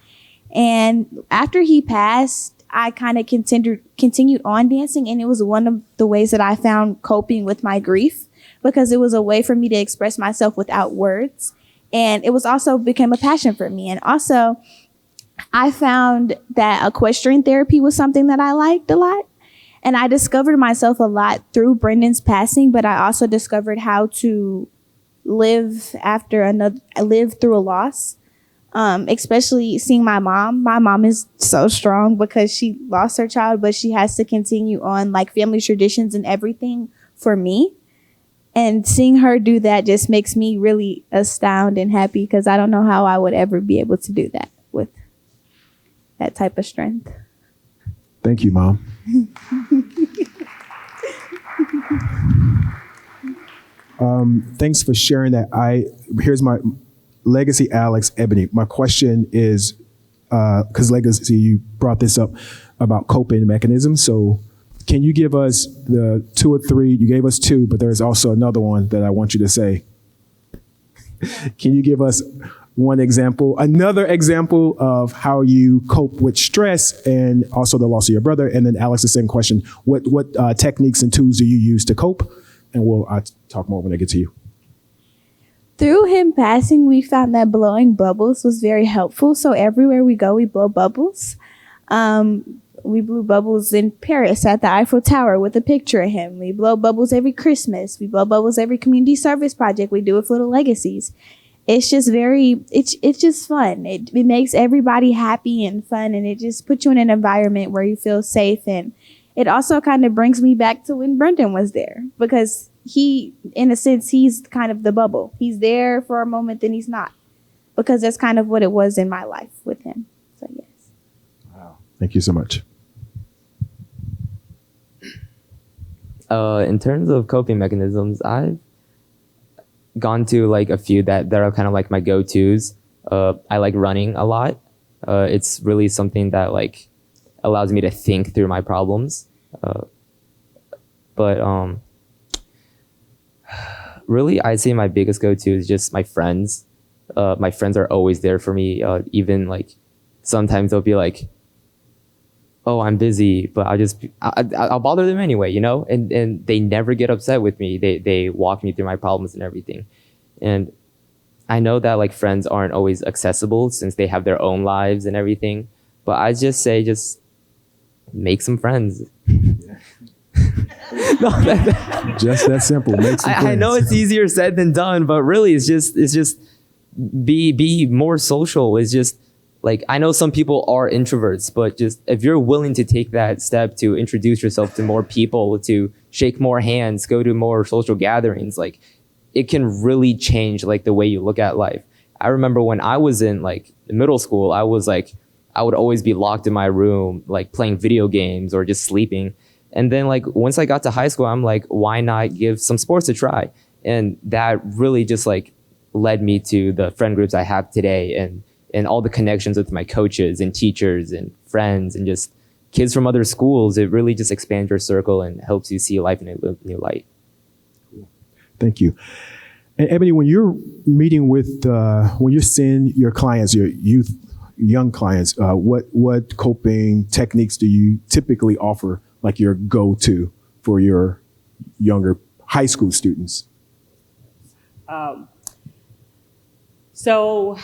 And after he passed, I kind of continued on dancing, and it was one of the ways that I found coping with my grief, because it was a way for me to express myself without words. And it was also became a passion for me. And also, I found that equestrian therapy was something that I liked a lot. And I discovered myself a lot through Brendan's passing, but I also discovered how to live through a loss. Especially seeing my mom. My mom is so strong because she lost her child, but she has to continue on like family traditions and everything for me. And seeing her do that just makes me really astounded and happy, because I don't know how I would ever be able to do that with that type of strength. Thank you, Mom. Thanks for sharing that. Here's my legacy, Alex Ebony. My question is, because legacy, you brought this up about coping mechanisms. So can you give us the 2 or 3? You gave us 2, but there's also another one that I want you to say. Can you give us another example of how you cope with stress and also the loss of your brother? And then Alex, the same question. What techniques and tools do you use to cope? And I'll talk more when I get to you. Through him passing, we found that blowing bubbles was very helpful. So everywhere we go, we blow bubbles. We blew bubbles in Paris at the Eiffel Tower with a picture of him. We blow bubbles every Christmas. We blow bubbles every community service project we do with Little Legacies. It's just it's just fun. It makes everybody happy and fun, and it just puts you in an environment where you feel safe. And it also kind of brings me back to when Brendan was there, because he, in a sense, he's kind of the bubble. He's there for a moment, then he's not, because that's kind of what it was in my life with him. So yes. Wow. Thank you so much. In terms of coping mechanisms, I've gone to like a few that are kind of like my go-tos. I like running a lot. It's really something that like allows me to think through my problems. But really, I'd say my biggest go-to is just my friends. My friends are always there for me. Even like sometimes they'll be like, "Oh, I'm busy," but I'll bother them anyway, you know? And they never get upset with me. They walk me through my problems and everything. And I know that like friends aren't always accessible since they have their own lives and everything. But I just say, just make some friends. Just that simple. Make some friends. I know it's easier said than done, but really it's just be more social. It's just, like, I know some people are introverts, but just if you're willing to take that step to introduce yourself to more people, to shake more hands, go to more social gatherings, like it can really change like the way you look at life. I remember when I was in like middle school, I would always be locked in my room, like playing video games or just sleeping. And then like once I got to high school, I'm like, why not give some sports a try? And that really just like led me to the friend groups I have today, and all the connections with my coaches and teachers and friends and just kids from other schools. It really just expands your circle and helps you see life in a new light. Cool. Thank you. And Ebony, when you're meeting with, when you're seeing your clients, your youth young clients, what coping techniques do you typically offer, like your go-to for your younger high school students? So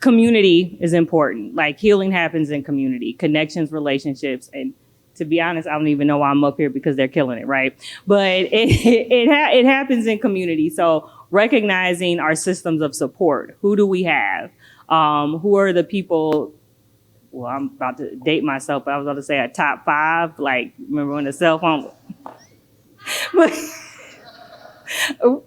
community is important. Like healing happens in community, connections, relationships, and to be honest, I don't even know why I'm up here because they're killing it, right? But it happens in community. So recognizing our systems of support. Who do we have? Who are the people? Well, I'm about to date myself, but I was about to say a top 5. Like, remember when the cell phone?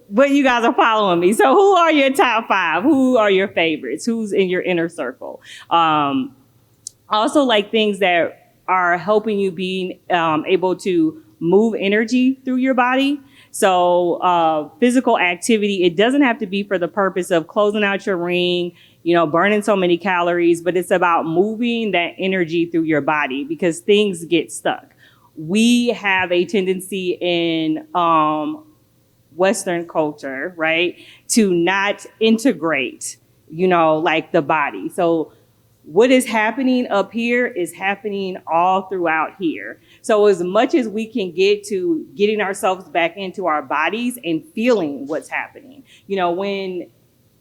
But you guys are following me. So who are your top 5? Who are your favorites? Who's in your inner circle? Also, like things that are helping you being able to move energy through your body. So physical activity, it doesn't have to be for the purpose of closing out your ring, burning so many calories, but it's about moving that energy through your body because things get stuck. We have a tendency in Western culture, right, to not integrate, like the body. So what is happening up here is happening all throughout here. So as much as we can get to getting ourselves back into our bodies and feeling what's happening, when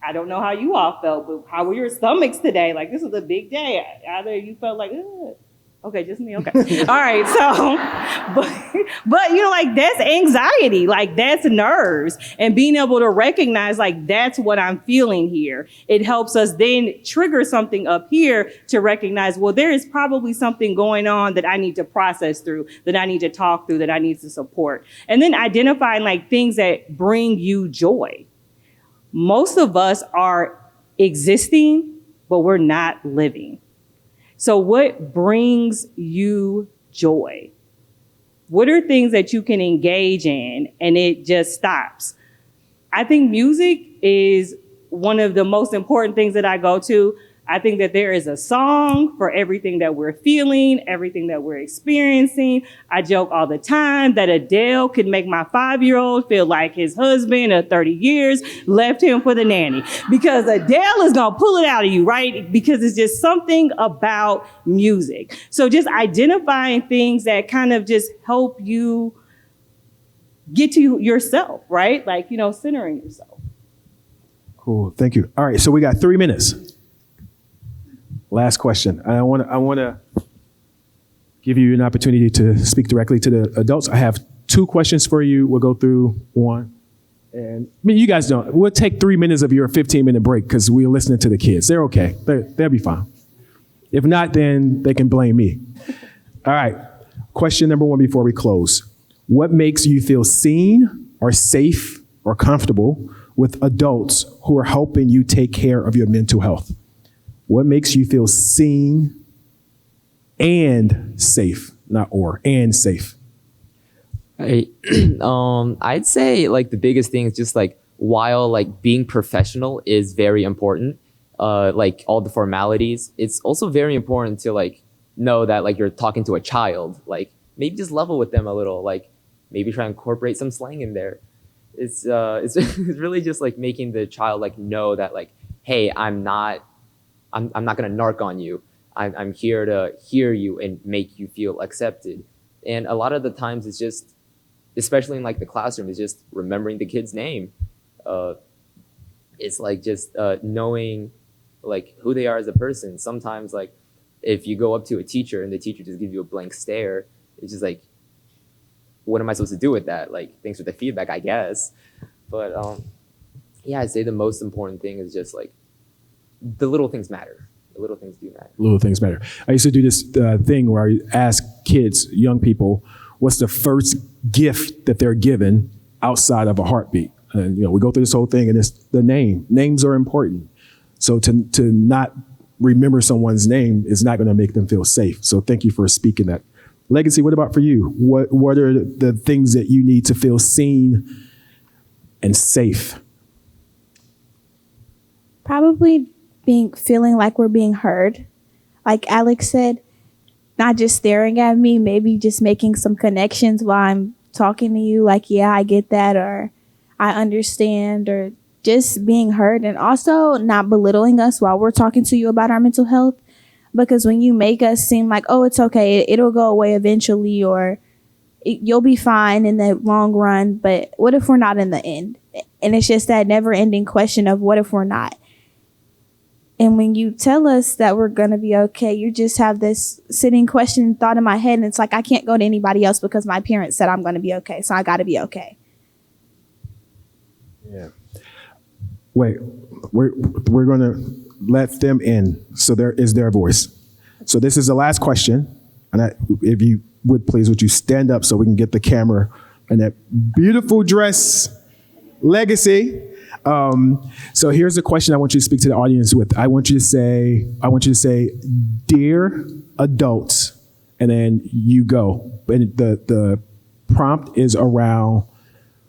I don't know how you all felt, but how were your stomachs today? Like, this was a big day. Either you felt like, ugh. Okay, just me. Okay. All right. So, but like that's anxiety, like that's nerves, and being able to recognize like that's what I'm feeling here. It helps us then trigger something up here to recognize, well, there is probably something going on that I need to process through, that I need to talk through, that I need to support. And then identifying like things that bring you joy. Most of us are existing, but we're not living. So what brings you joy? What are things that you can engage in and it just stops? I think music is one of the most important things that I go to. I think that there is a song for everything that we're feeling, everything that we're experiencing. I joke all the time that Adele could make my 5-year-old feel like his husband of 30 years left him for the nanny, because Adele is going to pull it out of you, right? Because it's just something about music. So just identifying things that kind of just help you get to yourself, right? Like, centering yourself. Cool. Thank you. All right. So we got 3 minutes. Last question. I want to give you an opportunity to speak directly to the adults. I have 2 questions for you. We'll go through one. And you guys don't. We'll take 3 minutes of your 15-minute break because we're listening to the kids. They're okay. They'll be fine. If not, then they can blame me. All right. Question number 1 before we close. What makes you feel seen or safe or comfortable with adults who are helping you take care of your mental health? What makes you feel seen and safe, not or, and safe? I'd say like the biggest thing is just like, while like being professional is very important, like all the formalities, it's also very important to like know that like you're talking to a child, like maybe just level with them a little, like maybe try and incorporate some slang in there. It's really just like making the child like know that like, hey, I'm not going to narc on you. I'm here to hear you and make you feel accepted. And a lot of the times it's just, especially in like the classroom, it's just remembering the kid's name. It's like just knowing like who they are as a person. Sometimes like if you go up to a teacher and the teacher just gives you a blank stare, it's just like, what am I supposed to do with that? Like, thanks for the feedback, I guess. But yeah, I'd say the most important thing is just like, the little things matter. The little things do matter. Little things matter. I used to do this thing where I ask kids, young people, what's the first gift that they're given outside of a heartbeat? And we go through this whole thing, and it's the name. Names are important. So to not remember someone's name is not going to make them feel safe. So thank you for speaking that. Legacy, what about for you? What are the things that you need to feel seen and safe? Probably feeling like we're being heard. Like Alex said, not just staring at me, maybe just making some connections while I'm talking to you. Like, yeah, I get that, or I understand, or just being heard, and also not belittling us while we're talking to you about our mental health. Because when you make us seem like, oh, it's okay, it'll go away eventually, or you'll be fine in the long run, but what if we're not in the end? And it's just that never ending question of what if we're not? And when you tell us that we're going to be okay, you just have this sitting question thought in my head. And it's like, I can't go to anybody else because my parents said I'm going to be okay. So I got to be okay. Yeah. Wait, we're going to let them in. So there is their voice. So this is the last question. And if you would please, would you stand up so we can get the camera and that beautiful dress, Legacy. So here's the question I want you to speak to the audience with. I want you to say, dear adults, and then you go. And the prompt is around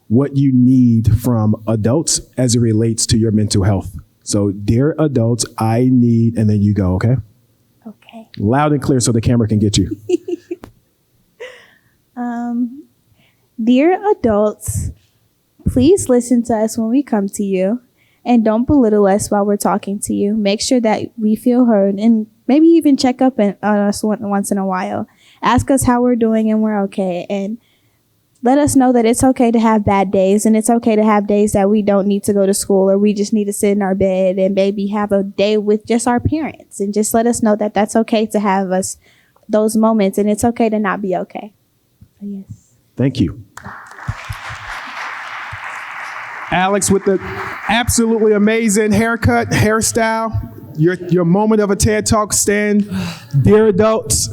what you need from adults as it relates to your mental health. So dear adults, I need, and then you go, okay? Okay. Loud and clear so the camera can get you. Dear adults, please listen to us when we come to you, and don't belittle us while we're talking to you. Make sure that we feel heard, and maybe even check up on us once in a while. Ask us how we're doing and we're okay, and let us know that it's okay to have bad days, and it's okay to have days that we don't need to go to school, or we just need to sit in our bed and maybe have a day with just our parents, and just let us know that that's okay to have us those moments, and it's okay to not be okay. So yes. Thank you. Alex with the absolutely amazing haircut, hairstyle, your moment of a TED Talk stand. Dear adults.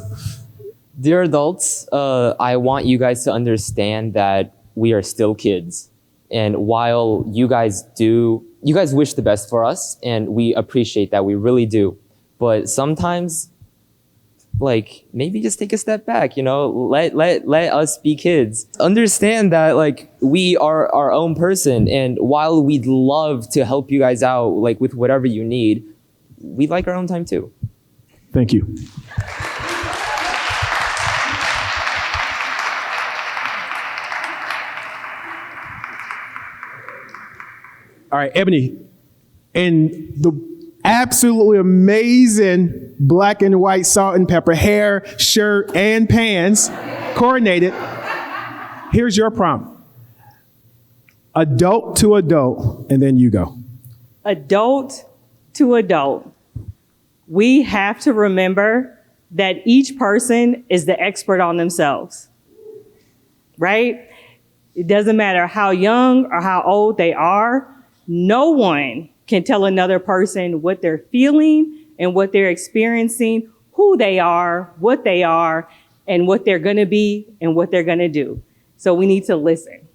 Dear adults, I want you guys to understand that we are still kids. And while you guys wish the best for us, and we appreciate that, we really do. But sometimes, like, maybe just take a step back, let us be kids. Understand that, like, we are our own person. And while we'd love to help you guys out, like, with whatever you need, we like our own time too. Thank you. All right, Ebony, and the absolutely amazing black and white salt and pepper hair, shirt, and pants, coordinated. Here's your prompt. Adult to adult, and then you go. Adult to adult. We have to remember that each person is the expert on themselves, right? It doesn't matter how young or how old they are. No one can tell another person what they're feeling and what they're experiencing, who they are, and what they're going to be and what they're going to do. So we need to listen.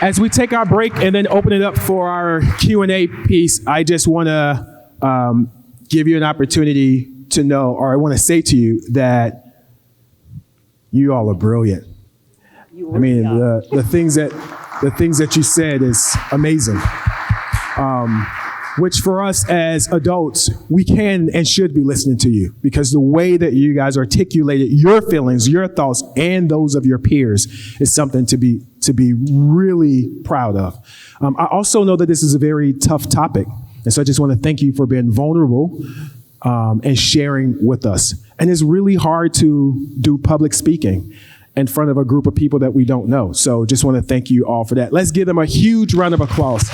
As we take our break and then open it up for our Q&A piece, I just want to give you an opportunity to know, or I want to say to you that you all are brilliant. I mean, the things that you said is amazing. Which for us as adults, we can and should be listening to you, because the way that you guys articulated your feelings, your thoughts, and those of your peers is something to be really proud of. I also know that this is a very tough topic, and so I just want to thank you for being vulnerable and sharing with us. And it's really hard to do public speaking in front of a group of people that we don't know. So just want to thank you all for that. Let's give them a huge round of applause.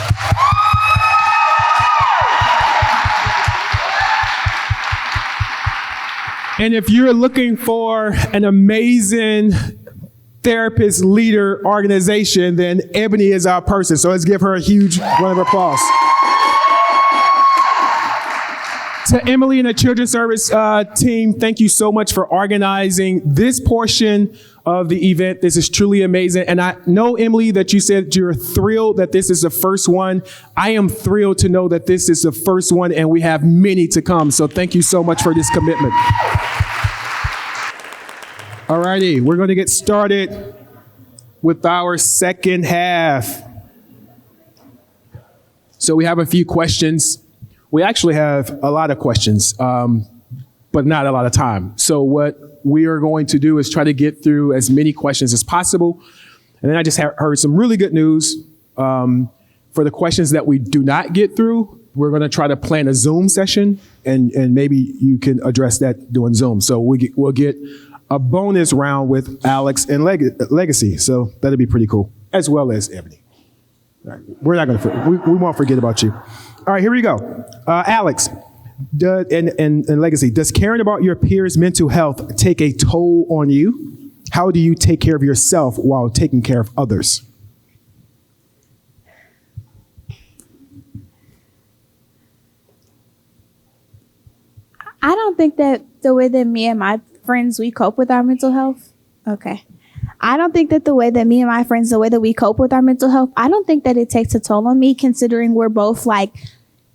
And if you're looking for an amazing therapist, leader, organization, then Ebony is our person. So let's give her a huge round of applause. To Emily and the Children's Service team, thank you so much for organizing this portion of the event. This is truly amazing. And I know, Emily, that you said you're thrilled that this is the first one. I am thrilled to know that this is the first one and we have many to come. So thank you so much for this commitment. All righty, we're going to get started with our second half. So we have a few questions. We actually have a lot of questions, but not a lot of time. So what we are going to do is try to get through as many questions as possible. And then I just heard some really good news. For the questions that we do not get through, we're going to try to plan a Zoom session, and maybe you can address that doing Zoom. So we'll get a bonus round with Alex and Legacy. So that'll be pretty cool, as well as Ebony. All right. We're not going to, we won't forget about you. All right, here we go. Alex and Legacy, does caring about your peers' mental health take a toll on you? How do you take care of yourself while taking care of others? I don't think that the way that me and my friends, we cope with our mental health. Okay. I don't think that the way that me and my friends, the way that we cope with our mental health, I don't think that it takes a toll on me, considering we're both like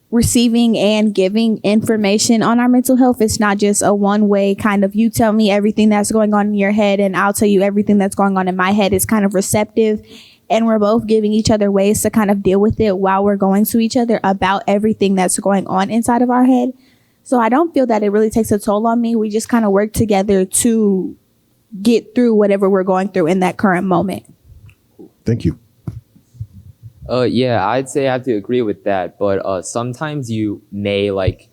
receiving and giving information on our mental health. It's not just a one way kind of, you tell me everything that's going on in your head and I'll tell you everything that's going on in my head. It's kind of receptive, and we're both giving each other ways to kind of deal with it while we're going to each other about everything that's going on inside of our head. So I don't feel that it really takes a toll on me. We just kind of work together to get through whatever we're going through in that current moment. Thank you. Yeah, I'd say I have to agree with that. But sometimes you may like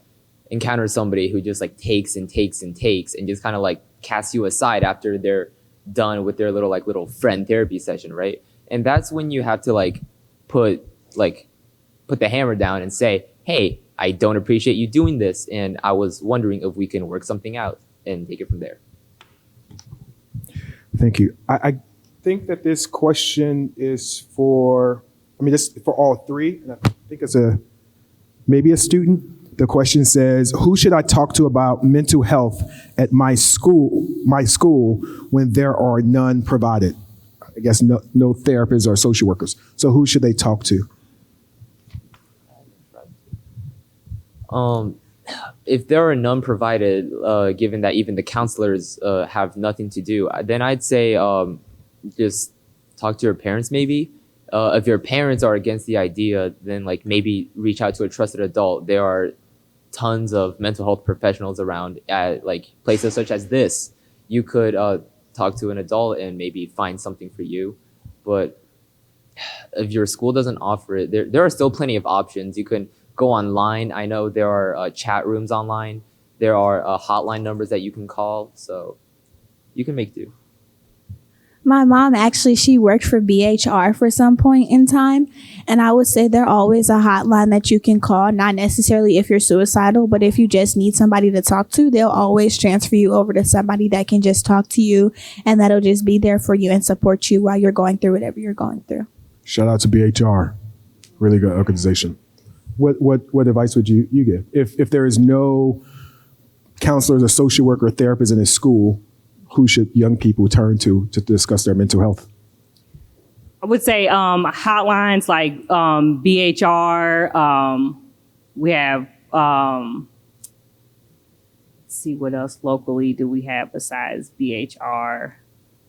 encounter somebody who just like takes and takes and takes and just kind of like casts you aside after they're done with their little friend therapy session, right? And that's when you have to like put the hammer down and say, hey, I don't appreciate you doing this, and I was wondering if we can work something out and take it from there. Thank you. I think that this question is for, this is for all three, and I think it's maybe a student. The question says, who should I talk to about mental health at my school when there are none provided? I guess no therapists or social workers. So who should they talk to? If there are none provided, given that even the counselors have nothing to do, then I'd say just talk to your parents maybe. If your parents are against the idea, then like maybe reach out to a trusted adult. There are tons of mental health professionals around at like places such as this. You could talk to an adult and maybe find something for you. But if your school doesn't offer it, there are still plenty of options. You can go online. I know there are chat rooms online. There are hotline numbers that you can call. So you can make do. My mom, actually, she worked for BHR for some point in time. And I would say there's always a hotline that you can call, not necessarily if you're suicidal, but if you just need somebody to talk to, they'll always transfer you over to somebody that can just talk to you, and that'll just be there for you and support you while you're going through whatever you're going through. Shout out to BHR. Really good organization. What advice would you give? If there is no counselors or social worker or therapists in a school, who should young people turn to discuss their mental health? I would say hotlines like BHR. We have, let's see what else locally do we have besides BHR.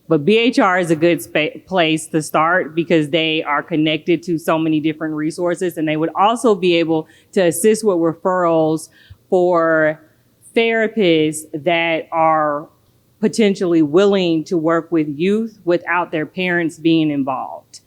But BHR is a good place to start because they are connected to so many different resources, and they would also be able to assist with referrals for therapists that are potentially willing to work with youth without their parents being involved.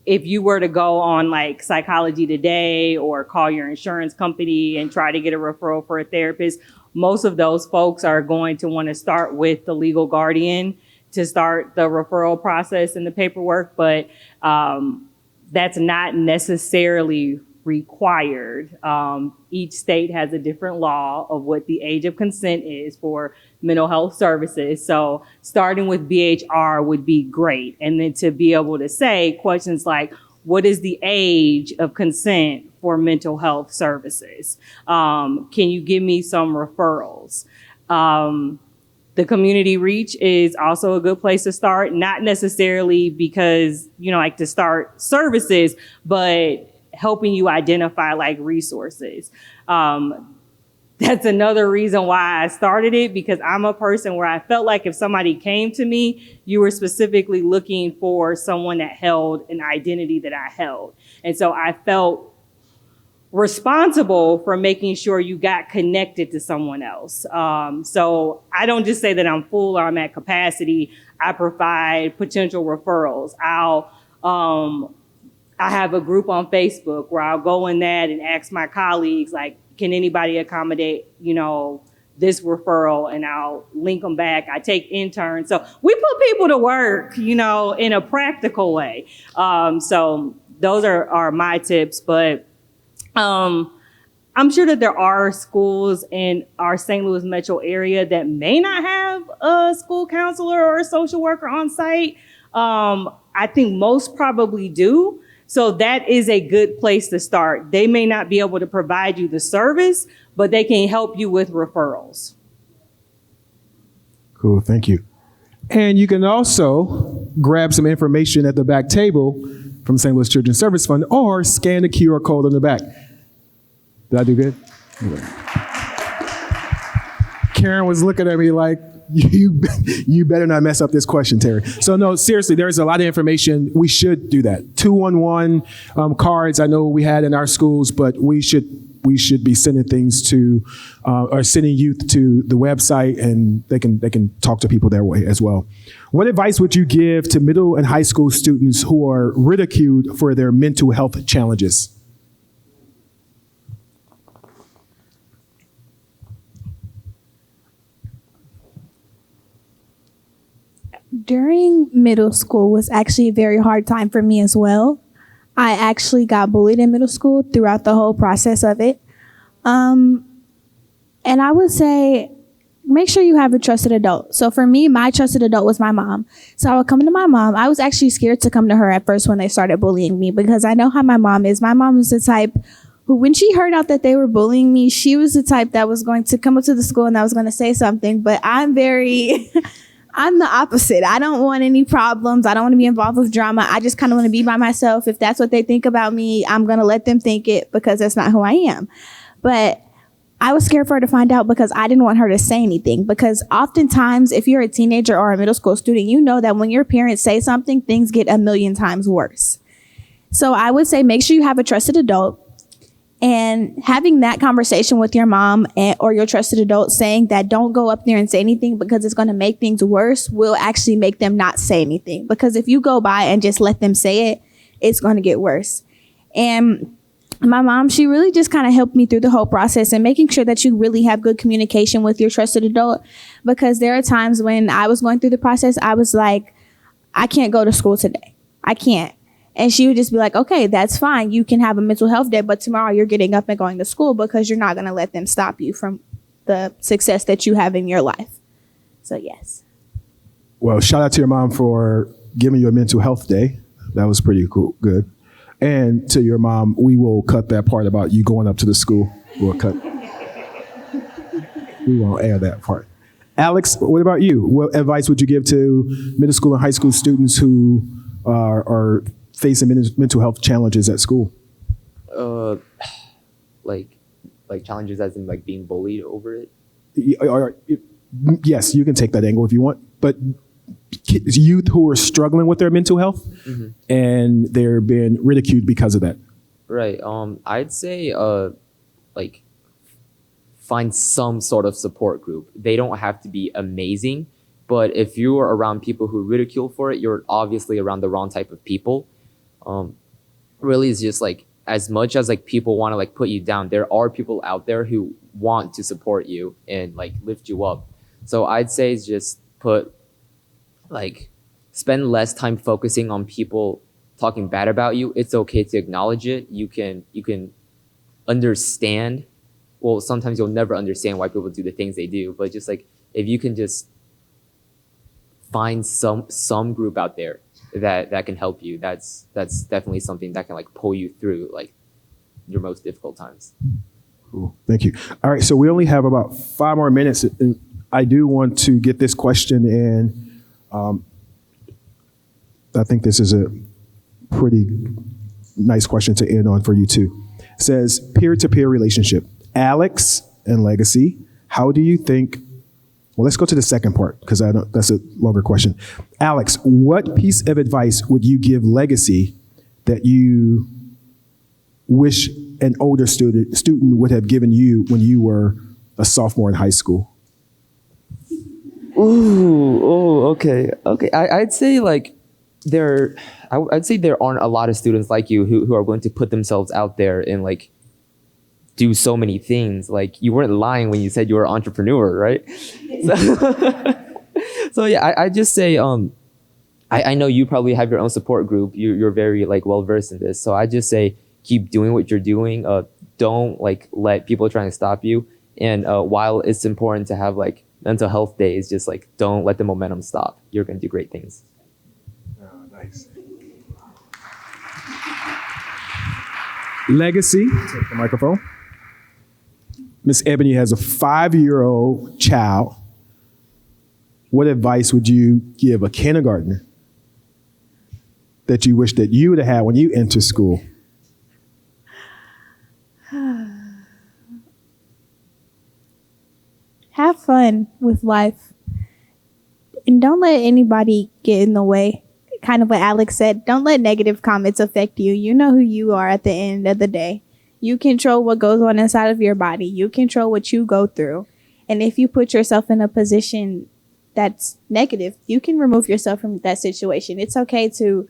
If you were to go on like Psychology Today or call your insurance company and try to get a referral for a therapist, most of those folks are going to want to start with the legal guardian to start the referral process and the paperwork, but that's not necessarily required. Each state has a different law of what the age of consent is for mental health services. So starting with BHR would be great. And then to be able to say questions like, what is the age of consent for mental health services? Can you give me some referrals? The community reach is also a good place to start, not necessarily because, like to start services, but helping you identify like resources. That's another reason why I started it, because I'm a person where I felt like if somebody came to me, you were specifically looking for someone that held an identity that I held. And so I felt responsible for making sure you got connected to someone else. So I don't just say that I'm full or I'm at Capacity. I provide potential referrals. I'll I have a group on Facebook where I'll go in that and ask my colleagues, like, can anybody accommodate, this referral, and I'll link them back. I take interns. So we put people to work, in a practical way. So those are my tips, but I'm sure that there are schools in our St. Louis metro area that may not have a school counselor or a social worker on site. I think most probably do. So that is a good place to start. They may not be able to provide you the service, but they can help you with referrals. Cool, thank you. And you can also grab some information at the back table from St. Louis Children's Service Fund or scan the QR code on the back. Did I do good? Okay. Karen was looking at me like, you better not mess up this question, Terry. So no, seriously, there's a lot of information. We should do that. 211 cards I know we had in our schools, but we should be sending things to, or sending youth to the website, and they can talk to people their way as well. What advice would you give to middle and high school students who are ridiculed for their mental health challenges? During middle school was actually a very hard time for me as well. I actually got bullied in middle school throughout the whole process of it. And I would say, make sure you have a trusted adult. So for me, my trusted adult was my mom. So I would come to my mom. I was actually scared to come to her at first when they started bullying me, because I know how my mom is. My mom is the type who, when she heard out that they were bullying me, she was the type that was going to come up to the school and that was going to say something. But I'm I'm the opposite. I don't want any problems. I don't want to be involved with drama. I just kind of want to be by myself. If that's what they think about me, I'm going to let them think it, because that's not who I am. But I was scared for her to find out, because I didn't want her to say anything. Because oftentimes, if you're a teenager or a middle school student, you know that when your parents say something, things get a million times worse. So I would say, make sure you have a trusted adult. And having that conversation with your mom or your trusted adult, saying that don't go up there and say anything because it's going to make things worse, will actually make them not say anything. Because if you go by and just let them say it, it's going to get worse. And my mom, she really just kind of helped me through the whole process and making sure that you really have good communication with your trusted adult. Because there are times when I was going through the process, I was like, I can't go to school today. I can't. And she would just be like, okay, that's fine. You can have a mental health day, but tomorrow you're getting up and going to school, because you're not going to let them stop you from the success that you have in your life. So, yes. Well, shout out to your mom for giving you a mental health day. That was pretty cool. Good. And to your mom, we will cut that part about you going up to the school. We'll cut. We won't air that part. Alex, what about you? What advice would you give to middle school and high school students who are facing mental health challenges at school? Like challenges as in like being bullied over it? Yes, you can take that angle if you want. But youth who are struggling with their mental health, mm-hmm. and they're being ridiculed because of that. Right. I'd say like find some sort of support group. They don't have to be amazing, but if you're around people who ridicule for it, you're obviously around the wrong type of people. Really, it's just like, as much as like people want to like put you down, there are people out there who want to support you and like lift you up. So I'd say is just spend less time focusing on people talking bad about you. It's okay to acknowledge it. You can understand. Well, sometimes you'll never understand why people do the things they do, but just like, if you can just find some group out there that can help you, that's definitely something that can like pull you through like your most difficult times. Cool, thank you. All right, so we only have about 5 more minutes, and I do want to get this question in. I think this is a pretty nice question to end on for you too. It says, peer-to-peer relationship. Alex and Legacy, how do you think? Well, let's go to the second part, because that's a longer question. Alex, what piece of advice would you give Legacy that you wish an older student would have given you when you were a sophomore in high school? Okay. I'd say like I'd say there aren't a lot of students like you who are willing to put themselves out there and like do so many things. Like you weren't lying when you said you were an entrepreneur, right? So yeah, I just say, I know you probably have your own support group. You're very like well versed in this. So I just say, keep doing what you're doing. Don't like let people try and stop you. And while it's important to have like mental health days, just like don't let the momentum stop. You're going to do great things. Oh, nice. Legacy, take the microphone. Miss Ebony has a 5-year-old child. What advice would you give a kindergartner that you wish that you would have had when you entered school? Have fun with life. And don't let anybody get in the way. Kind of what Alex said, don't let negative comments affect you. You know who you are at the end of the day. You control what goes on inside of your body. You control what you go through. And if you put yourself in a position that's negative, you can remove yourself from that situation. It's okay to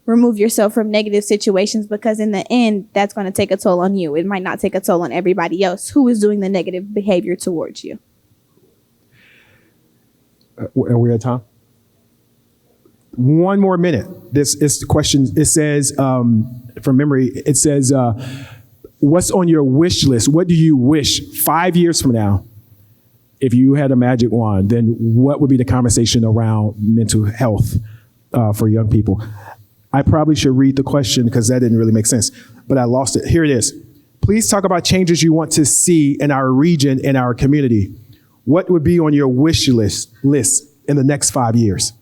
remove yourself from negative situations because in the end, that's going to take a toll on you. It might not take a toll on everybody else who is doing the negative behavior towards you. And we're at time. 1 more minute. This is the question. It says, from memory, it says, what's on your wish list? What do you wish 5 years from now, if you had a magic wand, then what would be the conversation around mental health for young people? I probably should read the question because that didn't really make sense, but I lost it. Here it is. Please talk about changes you want to see in our region and our community. What would be on your wish list in the next 5 years?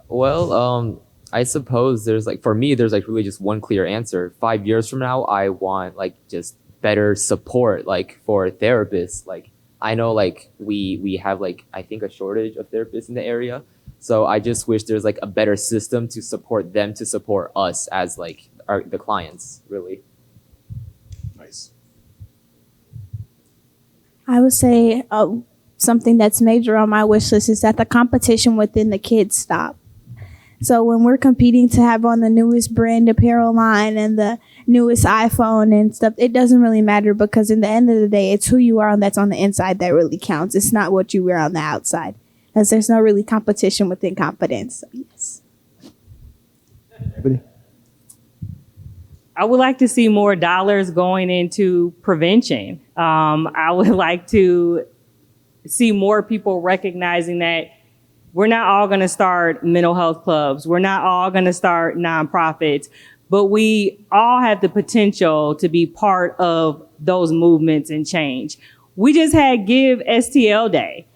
Well, I suppose there's like, for me, there's like really just one clear answer. 5 years from now, I want like just better support, like for therapists. Like I know like we have like, I think a shortage of therapists in the area. So I just wish there's like a better system to support them, to support us as like the clients, really. Nice. I would say something that's major on my wish list is that the competition within the kids stop. So when we're competing to have on the newest brand apparel line and the newest iPhone and stuff, it doesn't really matter because in the end of the day, it's who you are and that's on the inside that really counts. It's not what you wear on the outside, as there's no really competition within confidence. So, yes. Ebony? I would like to see more dollars going into prevention. I would like to see more people recognizing that we're not all going to start mental health clubs. We're not all going to start nonprofits, but we all have the potential to be part of those movements and change. We just had Give STL Day.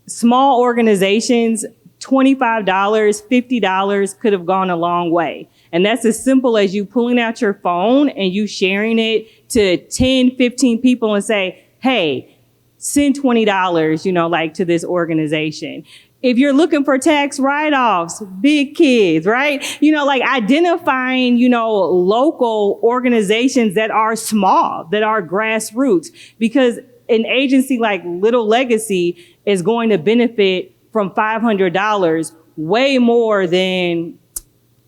Small organizations, $25, $50 could have gone a long way. And that's as simple as you pulling out your phone and you sharing it to 10, 15 people and say, hey, send $20, like to this organization. If you're looking for tax write-offs, big kids, right? Like identifying, local organizations that are small, that are grassroots, because an agency like Little Legacy is going to benefit from $500 way more than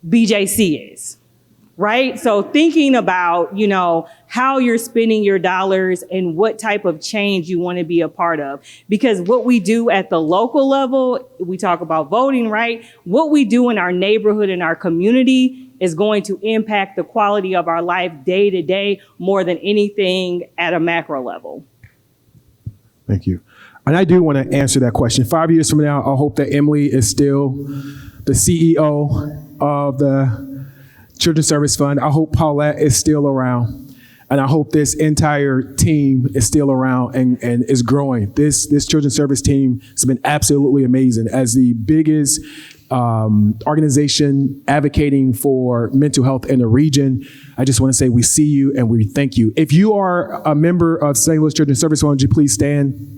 BJC is. Right? So thinking about, how you're spending your dollars and what type of change you want to be a part of. Because what we do at the local level, we talk about voting, right? What we do in our neighborhood and our community is going to impact the quality of our life day to day more than anything at a macro level. Thank you. And I do want to answer that question. 5 years from now, I hope that Emily is still the CEO of the Children's Service Fund. I hope Paulette is still around. And I hope this entire team is still around and is growing. This Children's Service team has been absolutely amazing. As the biggest organization advocating for mental health in the region, I just want to say we see you and we thank you. If you are a member of St. Louis Children's Service Fund, would you please stand?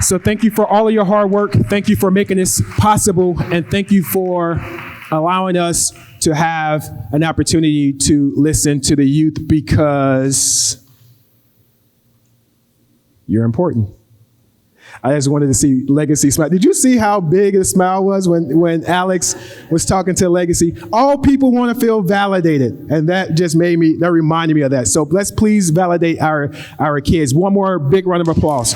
So thank you for all of your hard work. Thank you for making this possible. And thank you for allowing us to have an opportunity to listen to the youth because you're important. I just wanted to see Legacy smile. Did you see how big the smile was when Alex was talking to Legacy? All people want to feel validated. And that reminded me of that. So let's please validate our kids. One more big round of applause.